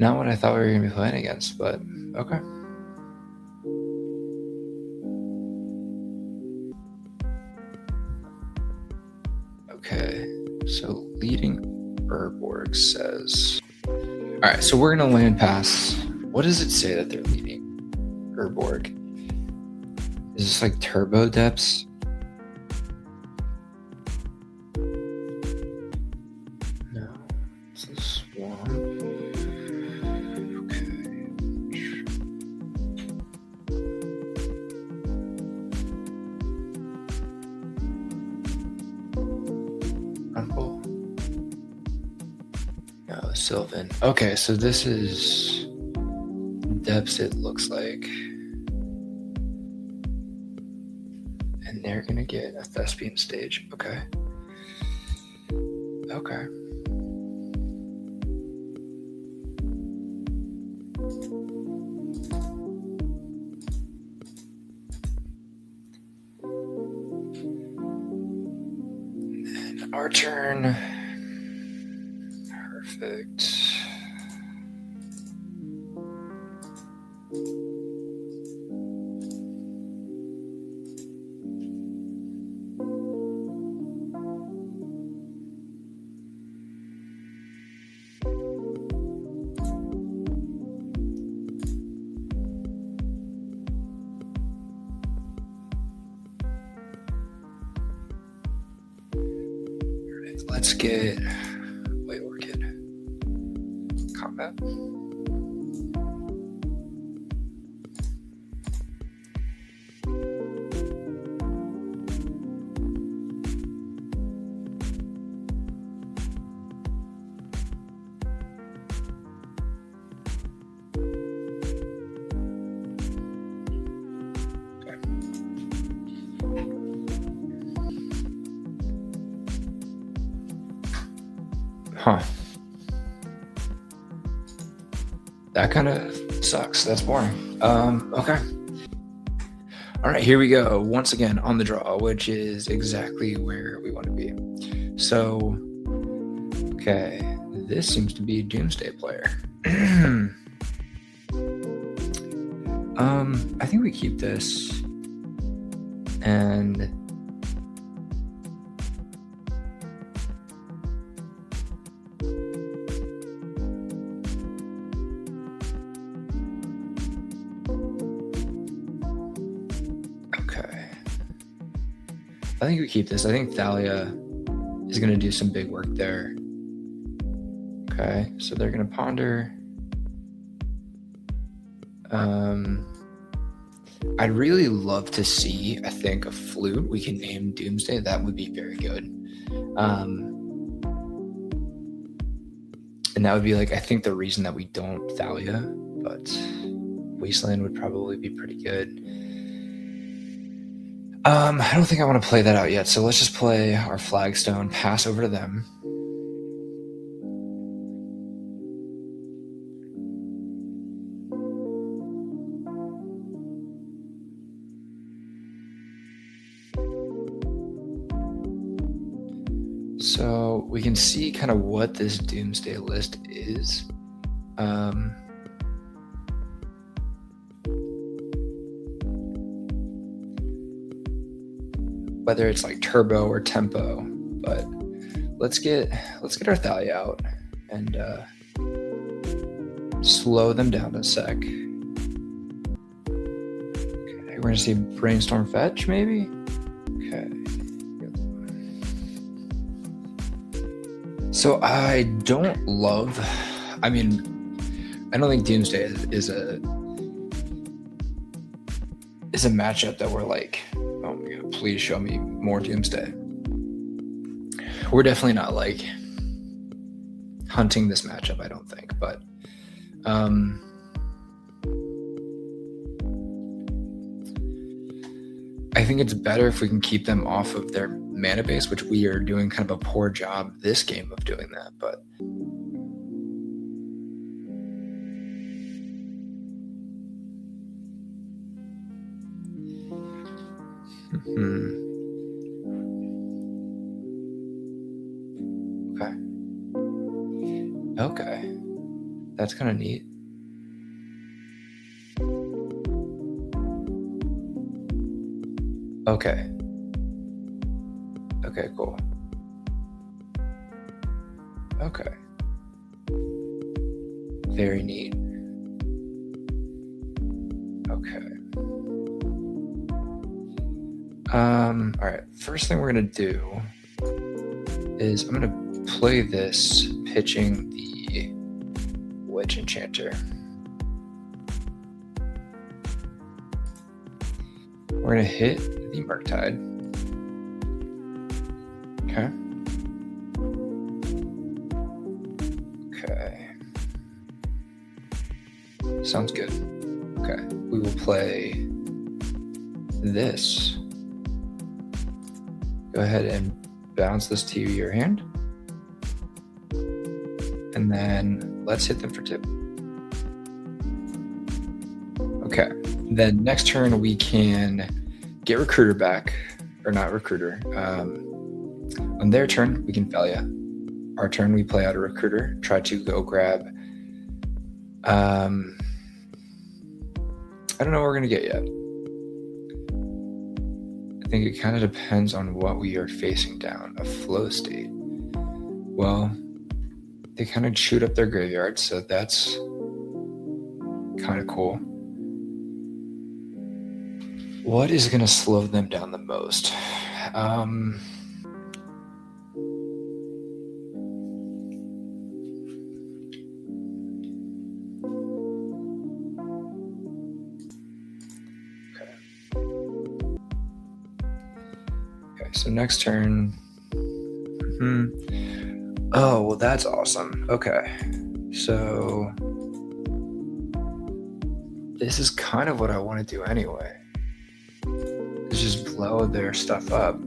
Not what I thought we were going to be playing against, but okay. Okay, so leading Urborg says... All right, so we're going to land pass. What does it say that they're leading Urborg? Is this like turbo depths? No, it's a swamp. No, Sylvan. Okay, so this is depths, it looks like. And they're gonna get a Thespian stage. Okay. Okay. And then our turn. Perfect. Let's get... Wait, Orchid. Combat. Huh. That kind of Sucks. That's boring. Okay. All right, here we go. Once again on the draw, which is exactly where we want to be. So, okay, this seems to be a Doomsday player. I think we keep this and okay. I think we keep this. I think Thalia is going to do some big work there. Okay, so they're going to ponder. I'd really love to see, I think, a flute we can name Doomsday. That would be very good. And that would be like, I think the reason that we don't Thalia, but Wasteland would probably be pretty good. I don't think I want to play that out yet, so let's just play our Flagstone, pass over to them. So we can see kind of what this Doomsday list is. Whether it's like turbo or tempo, but let's get our Thalia out and slow them down a sec. Okay, we're gonna see Brainstorm Fetch maybe. Okay. So I don't love. I mean, I don't think Doomsday is a matchup that we're like, oh my god, please show me more Doomsday. We're definitely not like hunting this matchup, I don't think, but I think it's better if we can keep them off of their mana base, which we are doing kind of a poor job this game of doing that, but Okay. That's kind of neat. Okay. Okay, cool. Okay. Very neat. Okay. All right. First thing we're gonna do is I'm gonna play this pitching the Witch Enchanter. We're gonna hit the Murktide. Okay. Okay. Sounds good. Okay. We will play this. Go ahead and bounce this to your hand. And then let's hit them for 2. Okay. Then next turn we can get Recruiter back, or not Recruiter. On their turn, we can Thalia. Our turn, we play out a Recruiter, try to go grab. I don't know what we're gonna get yet. I think it kind of depends on what we are facing down. A flow state. Well, they kind of chewed up their graveyard, so that's kind of cool. What is going to slow them down the most? Okay, so next turn. Oh, well, that's awesome. Okay, so this is kind of what I want to do anyway. Is just blow their stuff up.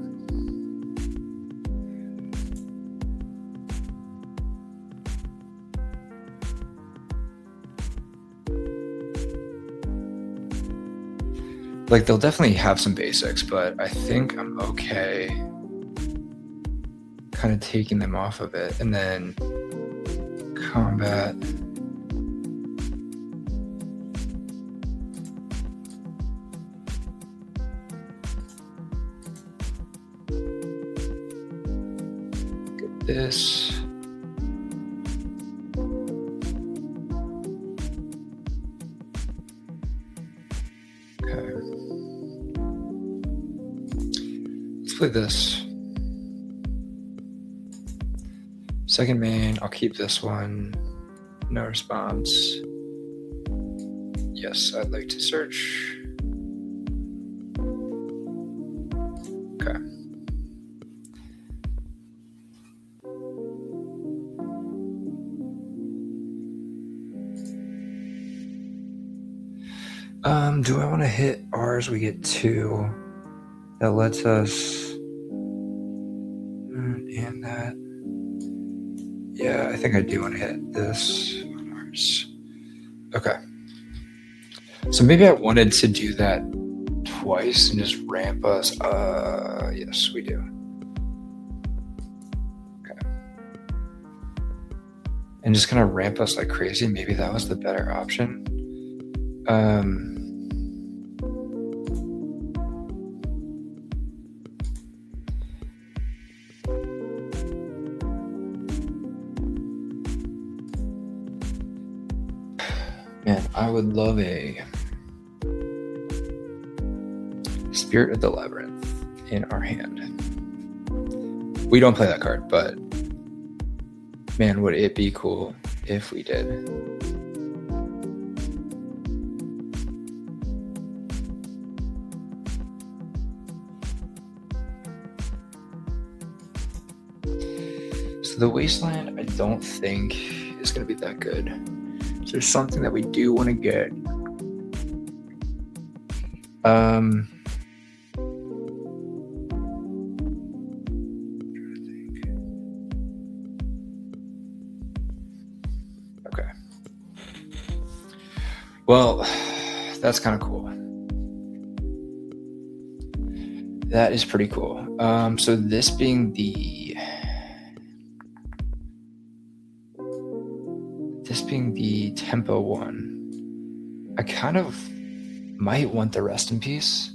Like, they'll definitely have some basics, but I think I'm okay kind of taking them off of it. And then combat. Get this. Okay. Let's play this. Second main, I'll keep this one. No response. Yes, I'd like to search. Okay. Do I want to hit ours? We get 2. That lets us... And that... Yeah, I think I do want to hit this on ours. Okay. So maybe I wanted to do that twice and just ramp us. Yes, we do. Okay. And just kind of ramp us like crazy. Maybe that was the better option. Man, I would love a Spirit of the Labyrinth in our hand. We don't play that card, but man, would it be cool if we did. So the Wasteland, I don't think is going to be that good. So there's something that we do want to get. Okay. Well, that's kind of cool. That is pretty cool. So this being the tempo one, I kind of might want the Rest in Peace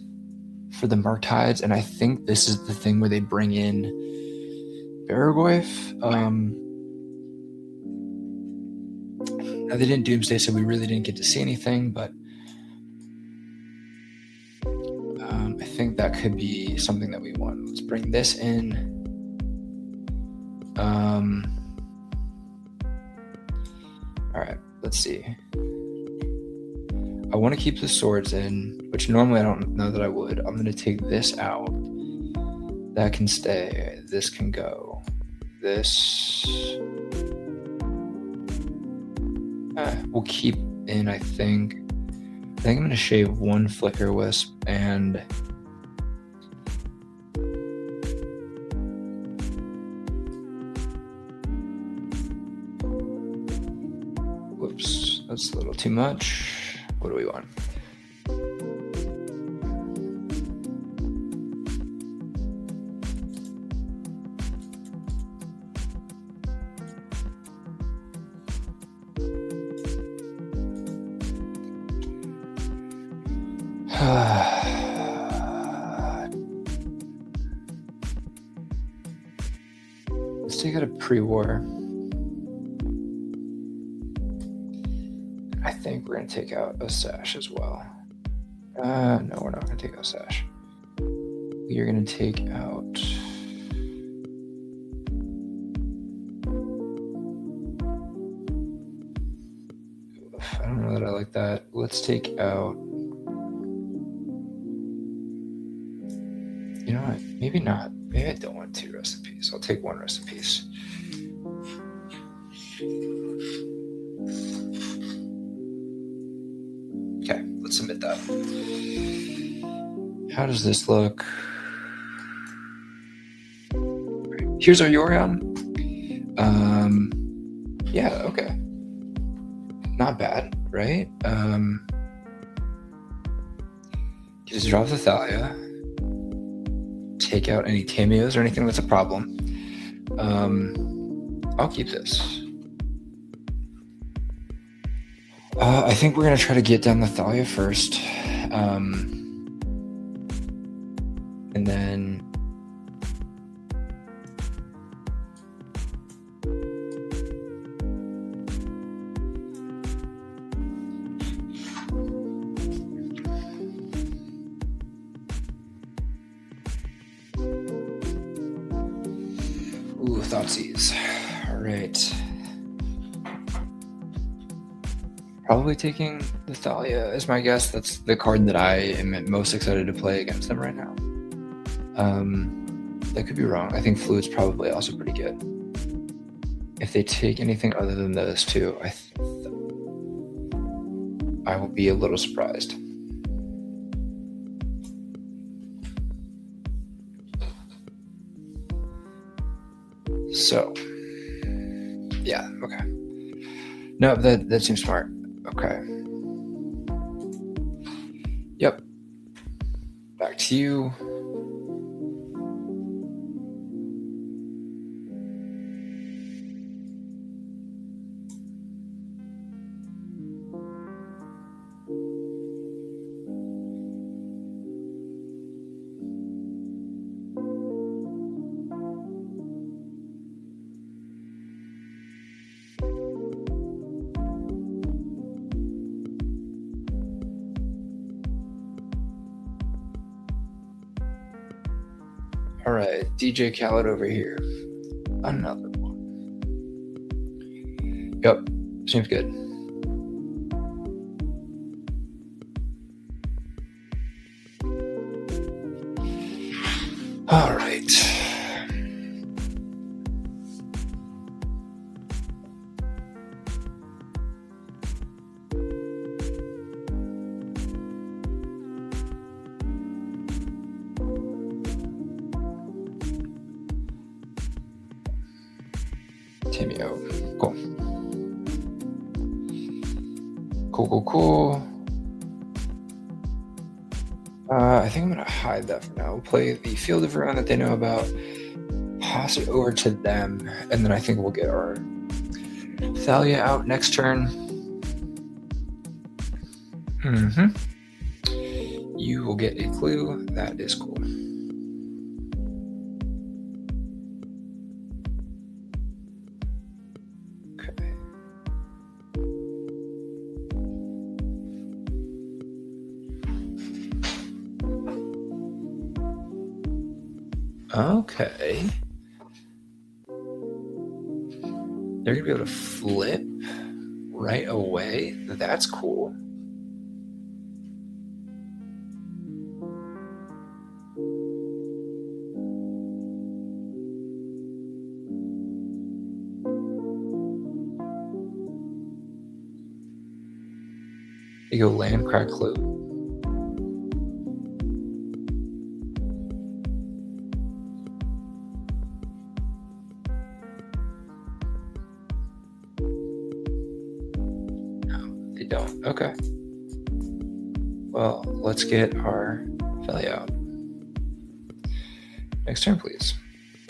for the Marked Hides, and I think this is the thing where they bring in Baragorf. Now they didn't Doomsday, so we really didn't get to see anything, but I think that could be something that we want. Let's bring this in. All right, let's see. I want to keep the swords in, which normally I don't know that I would. I'm going to take this out. That can stay. This can go. This... we'll keep in, I think. I think I'm going to shave one Flicker Wisp and... Whoops, that's a little too much. What do we want? Let's take out a pre-war. I think we're going to take out a Sash as well. No, we're not going to take out Sash. We are going to take out... I don't know that I like that. Let's take out... You know what? Maybe not. Maybe I don't want 2 Rest in Peace. I'll take 1 Rest in Peace. Okay, let's submit that. How does this look? Here's our Yorion. Yeah, okay. Not bad, right? Just drop the Thalia. Take out any cameos or anything that's a problem. I'll keep this. I think we're going to try to get down the Thalia first. And then... Ooh, Thoughtseize. All right. Probably taking the Thalia is my guess. That's the card that I am most excited to play against them right now. That could be wrong. I think Fluid's probably also pretty good. If they take anything other than those two, I will be a little surprised. So, yeah, okay. No, that seems smart. Okay. Yep. Back to you. All right, DJ Khaled over here. Another one. Yep, seems good. All right. Timio. Cool. Cool. I think I'm going to hide that for now. We'll play the Field of Ruin that they know about, pass it over to them, and then I think we'll get our Thalia out next turn. You will get a clue. That is cool. Okay. They're going to be able to flip right away. That's cool. You go land, crack, clue. Don't. Okay. Well, let's get our Thalia out. Next turn, please.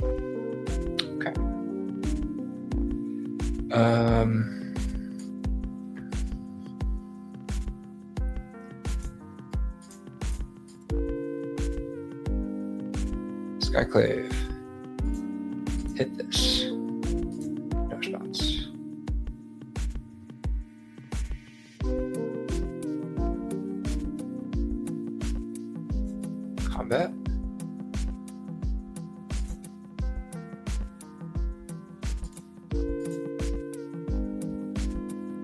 Okay. Skyclave. Hit this. No response. Combat.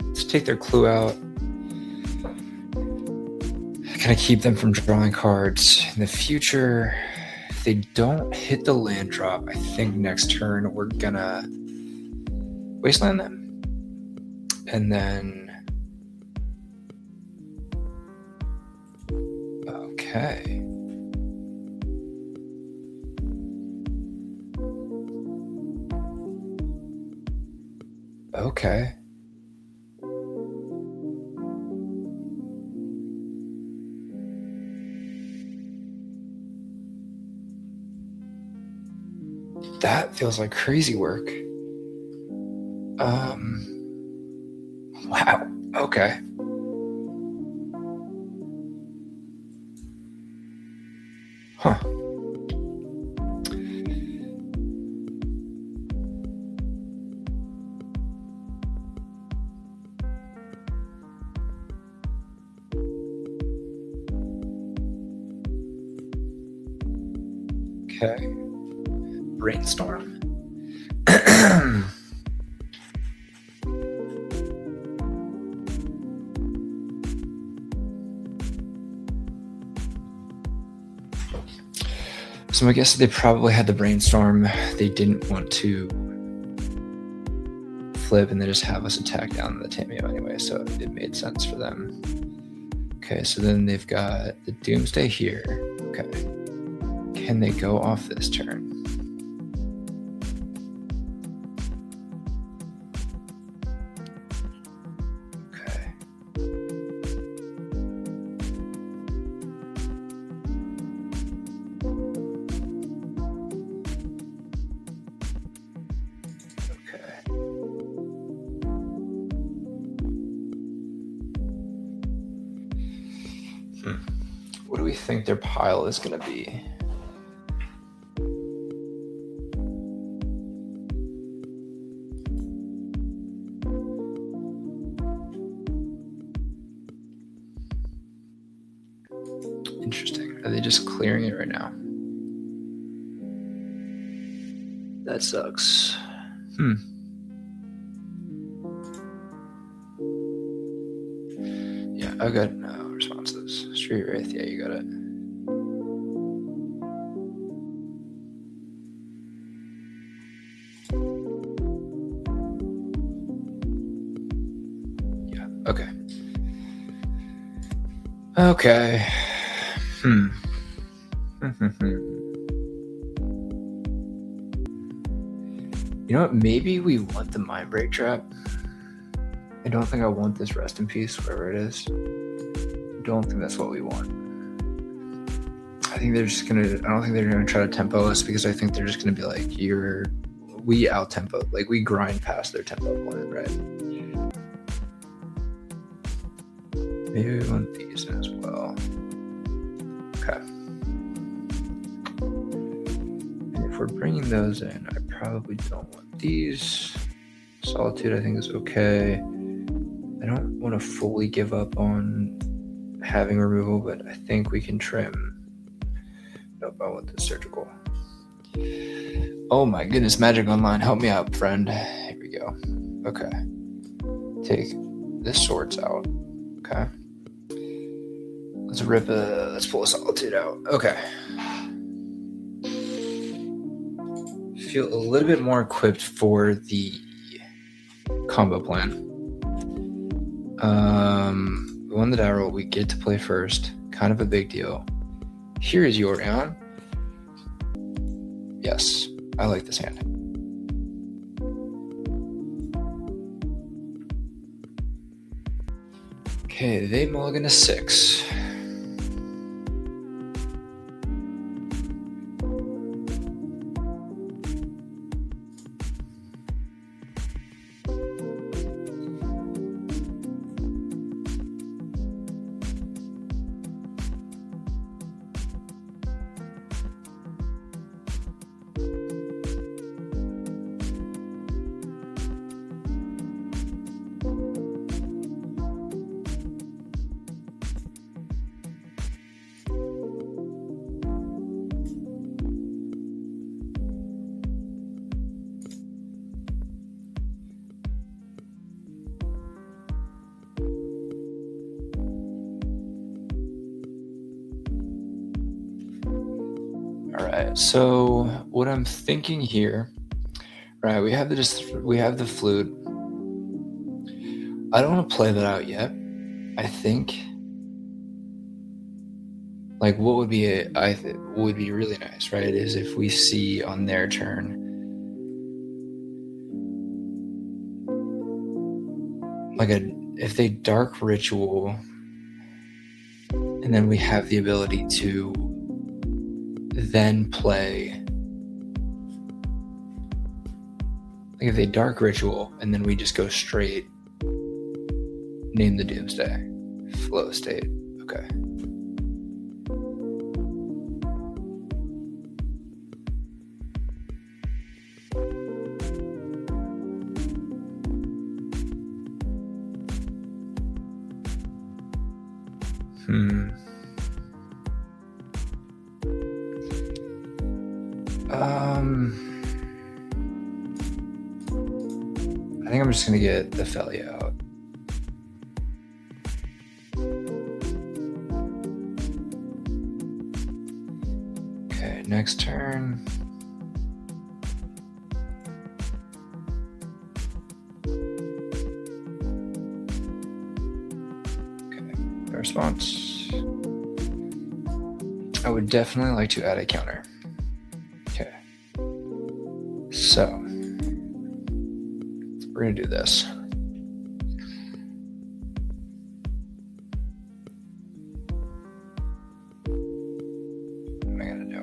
Let's take their clue out. Kind of keep them from drawing cards in the future. If they don't hit the land drop, I think next turn we're gonna wasteland them. And then... Okay. Okay. that feels like crazy work. Wow. Okay. Huh. Okay. Brainstorm. So I guess they probably had the brainstorm. They didn't want to flip and they just have us attack down the Tameo anyway, so it made sense for them. Okay, so then they've got the Doomsday here. Okay. Can they go off this turn? Okay. Okay. What do we think their pile is going to be? Interesting. Are they just clearing it right now? That sucks. Yeah, I got no responses. Street Wraith, yeah, you got it. Yeah, okay. Okay. You know what? Maybe we want the Mind Break Trap. I don't think I want this Rest in Peace, wherever it is. I don't think that's what we want. I think they're just gonna. I don't think they're gonna try to tempo us because I think they're just gonna be like, we out tempo, like we grind past their tempo point, right? Maybe we want these as well. Okay. And if we're bringing those in, I probably don't want these. Solitude, I think, is okay. I don't want to fully give up on having removal, but I think we can trim. Nope, I want this surgical. Oh my goodness, Magic Online, help me out, friend. Here we go. Okay. Take this Swords out. Okay. Let's pull a Solitude out. Okay. Feel a little bit more equipped for the combo plan. We won the die roll. We get to play first. Kind of a big deal. Here is Yorion. Yes, I like this hand. Okay, they mulligan to 6. Alright, so what I'm thinking here, right, we have the flute. I don't want to play that out yet. I think like what would be would be really nice, right, is if we see on their turn like if they Dark Ritual and then we have the ability to then play Like if they dark ritual and then we just go straight, name the doomsday, flow state. Okay. I think I'm just gonna get the Felly out. Okay, next turn. Okay, no response. I would definitely like to add a counter. Okay. So we're gonna do this. What am I gonna do?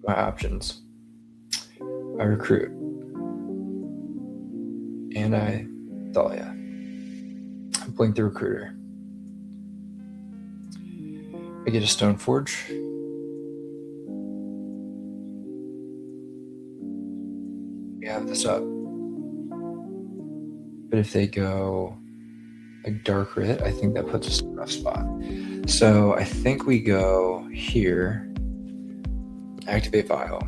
My options. I recruit. And I Thalia. I blink the recruiter. I get a Stoneforge. We have this up. But if they go like Dark Writ, I think that puts us in a rough spot. So I think we go here, activate Vial,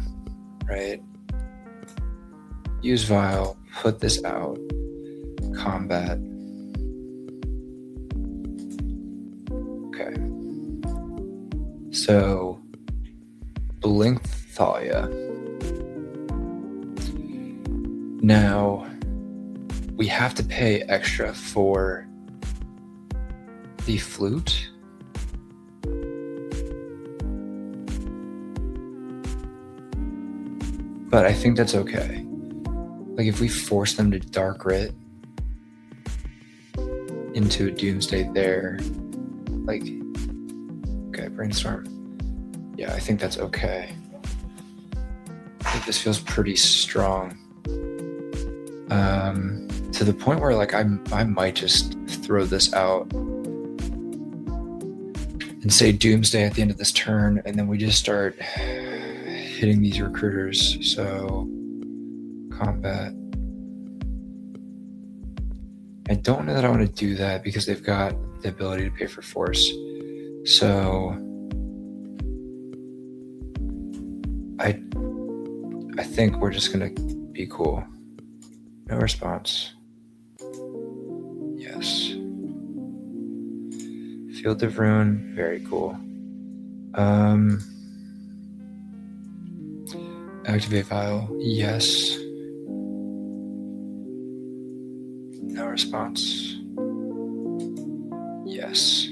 right? Use Vial, put this out, combat. Okay. So blink Thalia. Now we have to pay extra for the flute. But I think that's okay. Like if we force them to Dark Writ into a Doomsday there, like, okay, Brainstorm. Yeah, I think that's okay. I think this feels pretty strong. To the point where like I might just throw this out and say Doomsday at the end of this turn, and then we just start hitting these recruiters. So combat. I don't know that I want to do that because they've got the ability to pay for force. So I think we're just gonna be cool. No response. Yes. Field of Ruin, very cool. Activate Vial, yes. No response. Yes.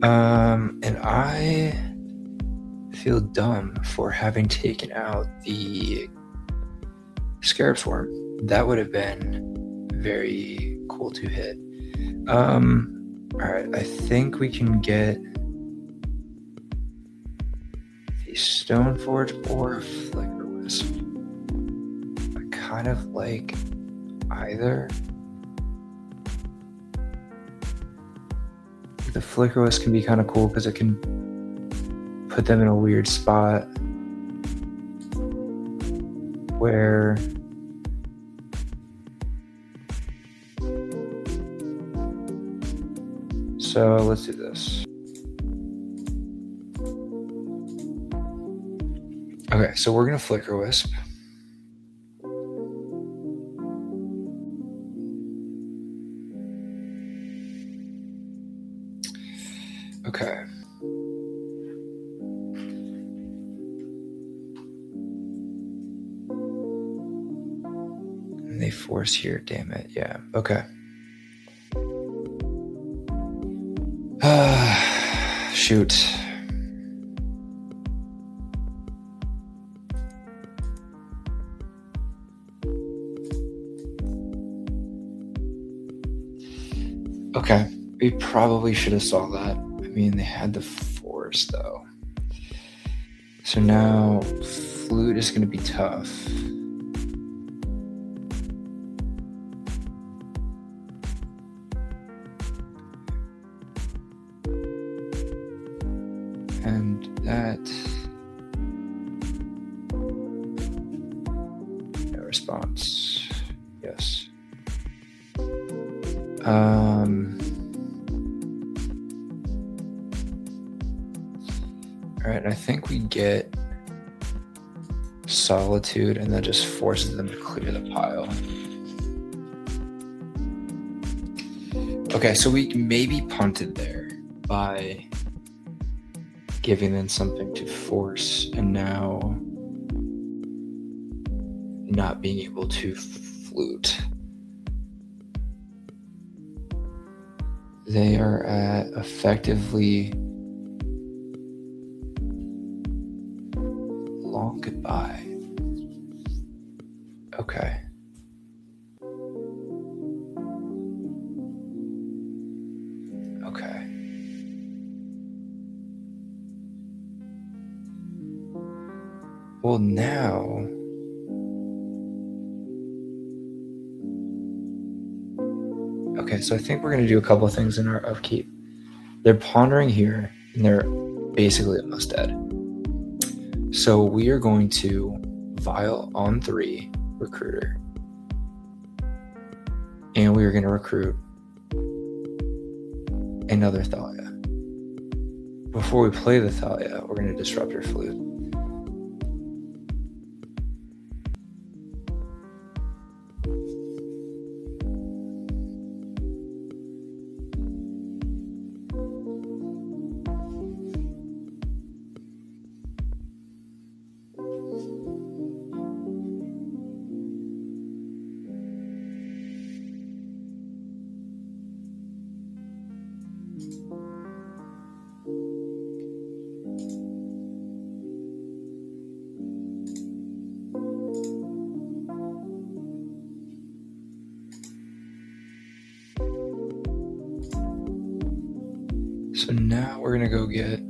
And I feel dumb for having taken out the Scarab Swarm. That would have been very cool to hit. Alright, I think we can get the Stoneforge or Flicker Wisp. I kind of like either. The Flicker Wisp can be kind of cool because it can put them in a weird spot where so let's do this. Okay, so we're gonna Flicker Wisp. Okay. And they force here, damn it. Yeah, okay. Shoot. We probably should have saw that. I mean, they had the force, though. So now, flute is going to be tough. And that... no response. Yes. Alright, I think we get Solitude, and that just forces them to clear the pile. Okay, so we maybe punted there by giving them something to force, and now not being able to flute. They are at effectively long goodbye. Okay. Okay. Well, now... okay, so I think we're going to do a couple of things in our upkeep. They're pondering here, and they're basically almost dead. So we are going to Vial on 3, Recruiter. And we are going to recruit another Thalia. Before we play the Thalia, we're going to disrupt your flute. So now we're going to go get...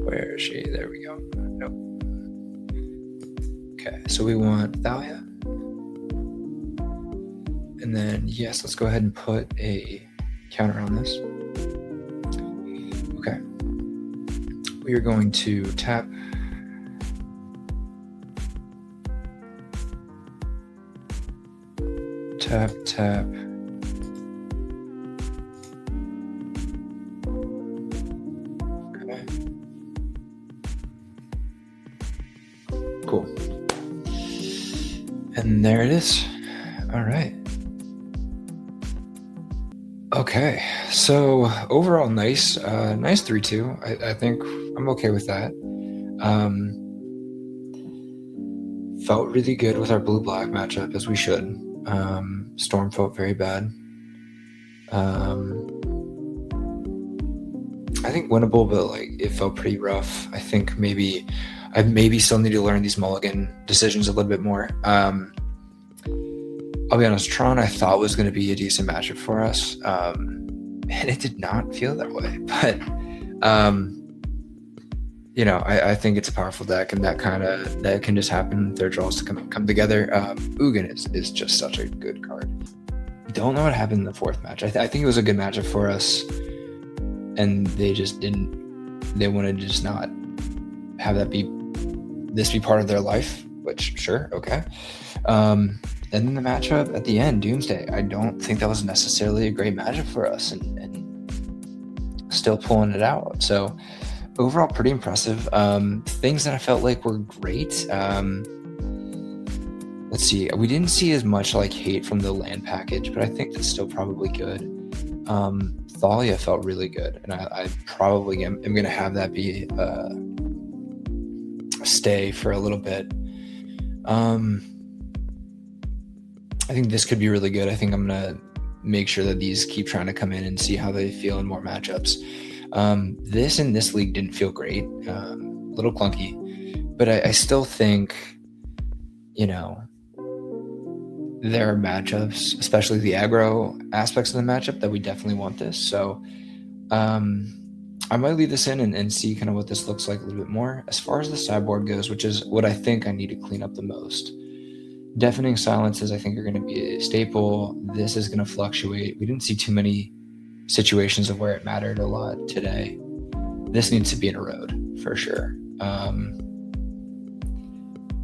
where is she? There we go. Nope. Okay, so we want Thalia. And then, yes, let's go ahead and put a counter on this. Okay. We are going to tap. Tap, tap. Okay. Cool. And there it is. All right. Okay, so overall, nice 3-2. I think I'm okay with that. Felt really good with our blue-black matchup, as we should. Storm felt very bad. I think winnable, but like it felt pretty rough. I think I maybe still need to learn these mulligan decisions a little bit more. I'll be honest, Tron I thought was going to be a decent matchup for us, and it did not feel that way. But I think it's a powerful deck, and that can just happen. Their draws to come together. Ugin is just such a good card. Don't know what happened in the fourth match. I think it was a good matchup for us, and they just didn't. They wanted to just not have that be part of their life. Which sure, okay. And then the matchup at the end, Doomsday, I don't think that was necessarily a great matchup for us, and still pulling it out. So overall, pretty impressive. Things that I felt like were great. Let's see. We didn't see as much like hate from the land package, but I think that's still probably good. Thalia felt really good, and I probably am going to have that be a stay for a little bit. I think this could be really good. I think I'm going to make sure that these keep trying to come in and see how they feel in more matchups. This in this league didn't feel great. A little clunky. But I still think, there are matchups, especially the aggro aspects of the matchup, that we definitely want this. So I might leave this in and see kind of what this looks like a little bit more. As far as the sideboard goes, which is what I think I need to clean up the most, deafening silences I think are going to be a staple. This is going to fluctuate. We didn't see too many situations of where it mattered a lot today. This needs to be in a road for sure.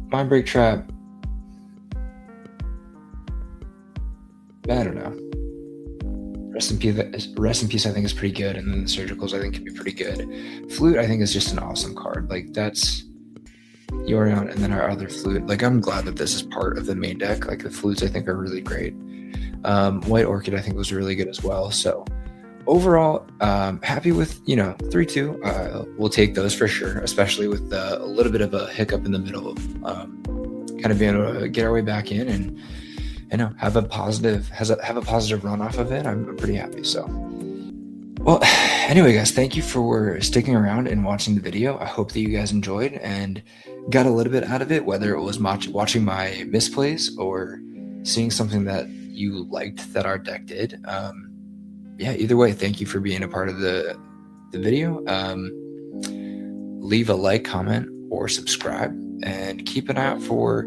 Mind Break Trap, I don't know. Rest in Peace I think is pretty good, and then the Surgicals I think can be pretty good. Flute I think is just an awesome card. Like, that's Yorion and then our other Flute. Like, I'm glad that this is part of the main deck. Like, the Flutes I think are really great. White Orchid I think was really good as well. So overall, happy with 3-2. We'll take those for sure, especially with a little bit of a hiccup in the middle, kind of being able to get our way back in and have a positive run off of it. I'm pretty happy. So, well, anyway, guys, thank you for sticking around and watching the video. I hope that you guys enjoyed and got a little bit out of it, whether it was watching my misplays or seeing something that you liked that our deck did. Yeah, either way, thank you for being a part of the video. Leave a like, comment, or subscribe, and keep an eye out for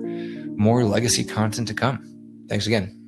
more legacy content to come. Thanks again.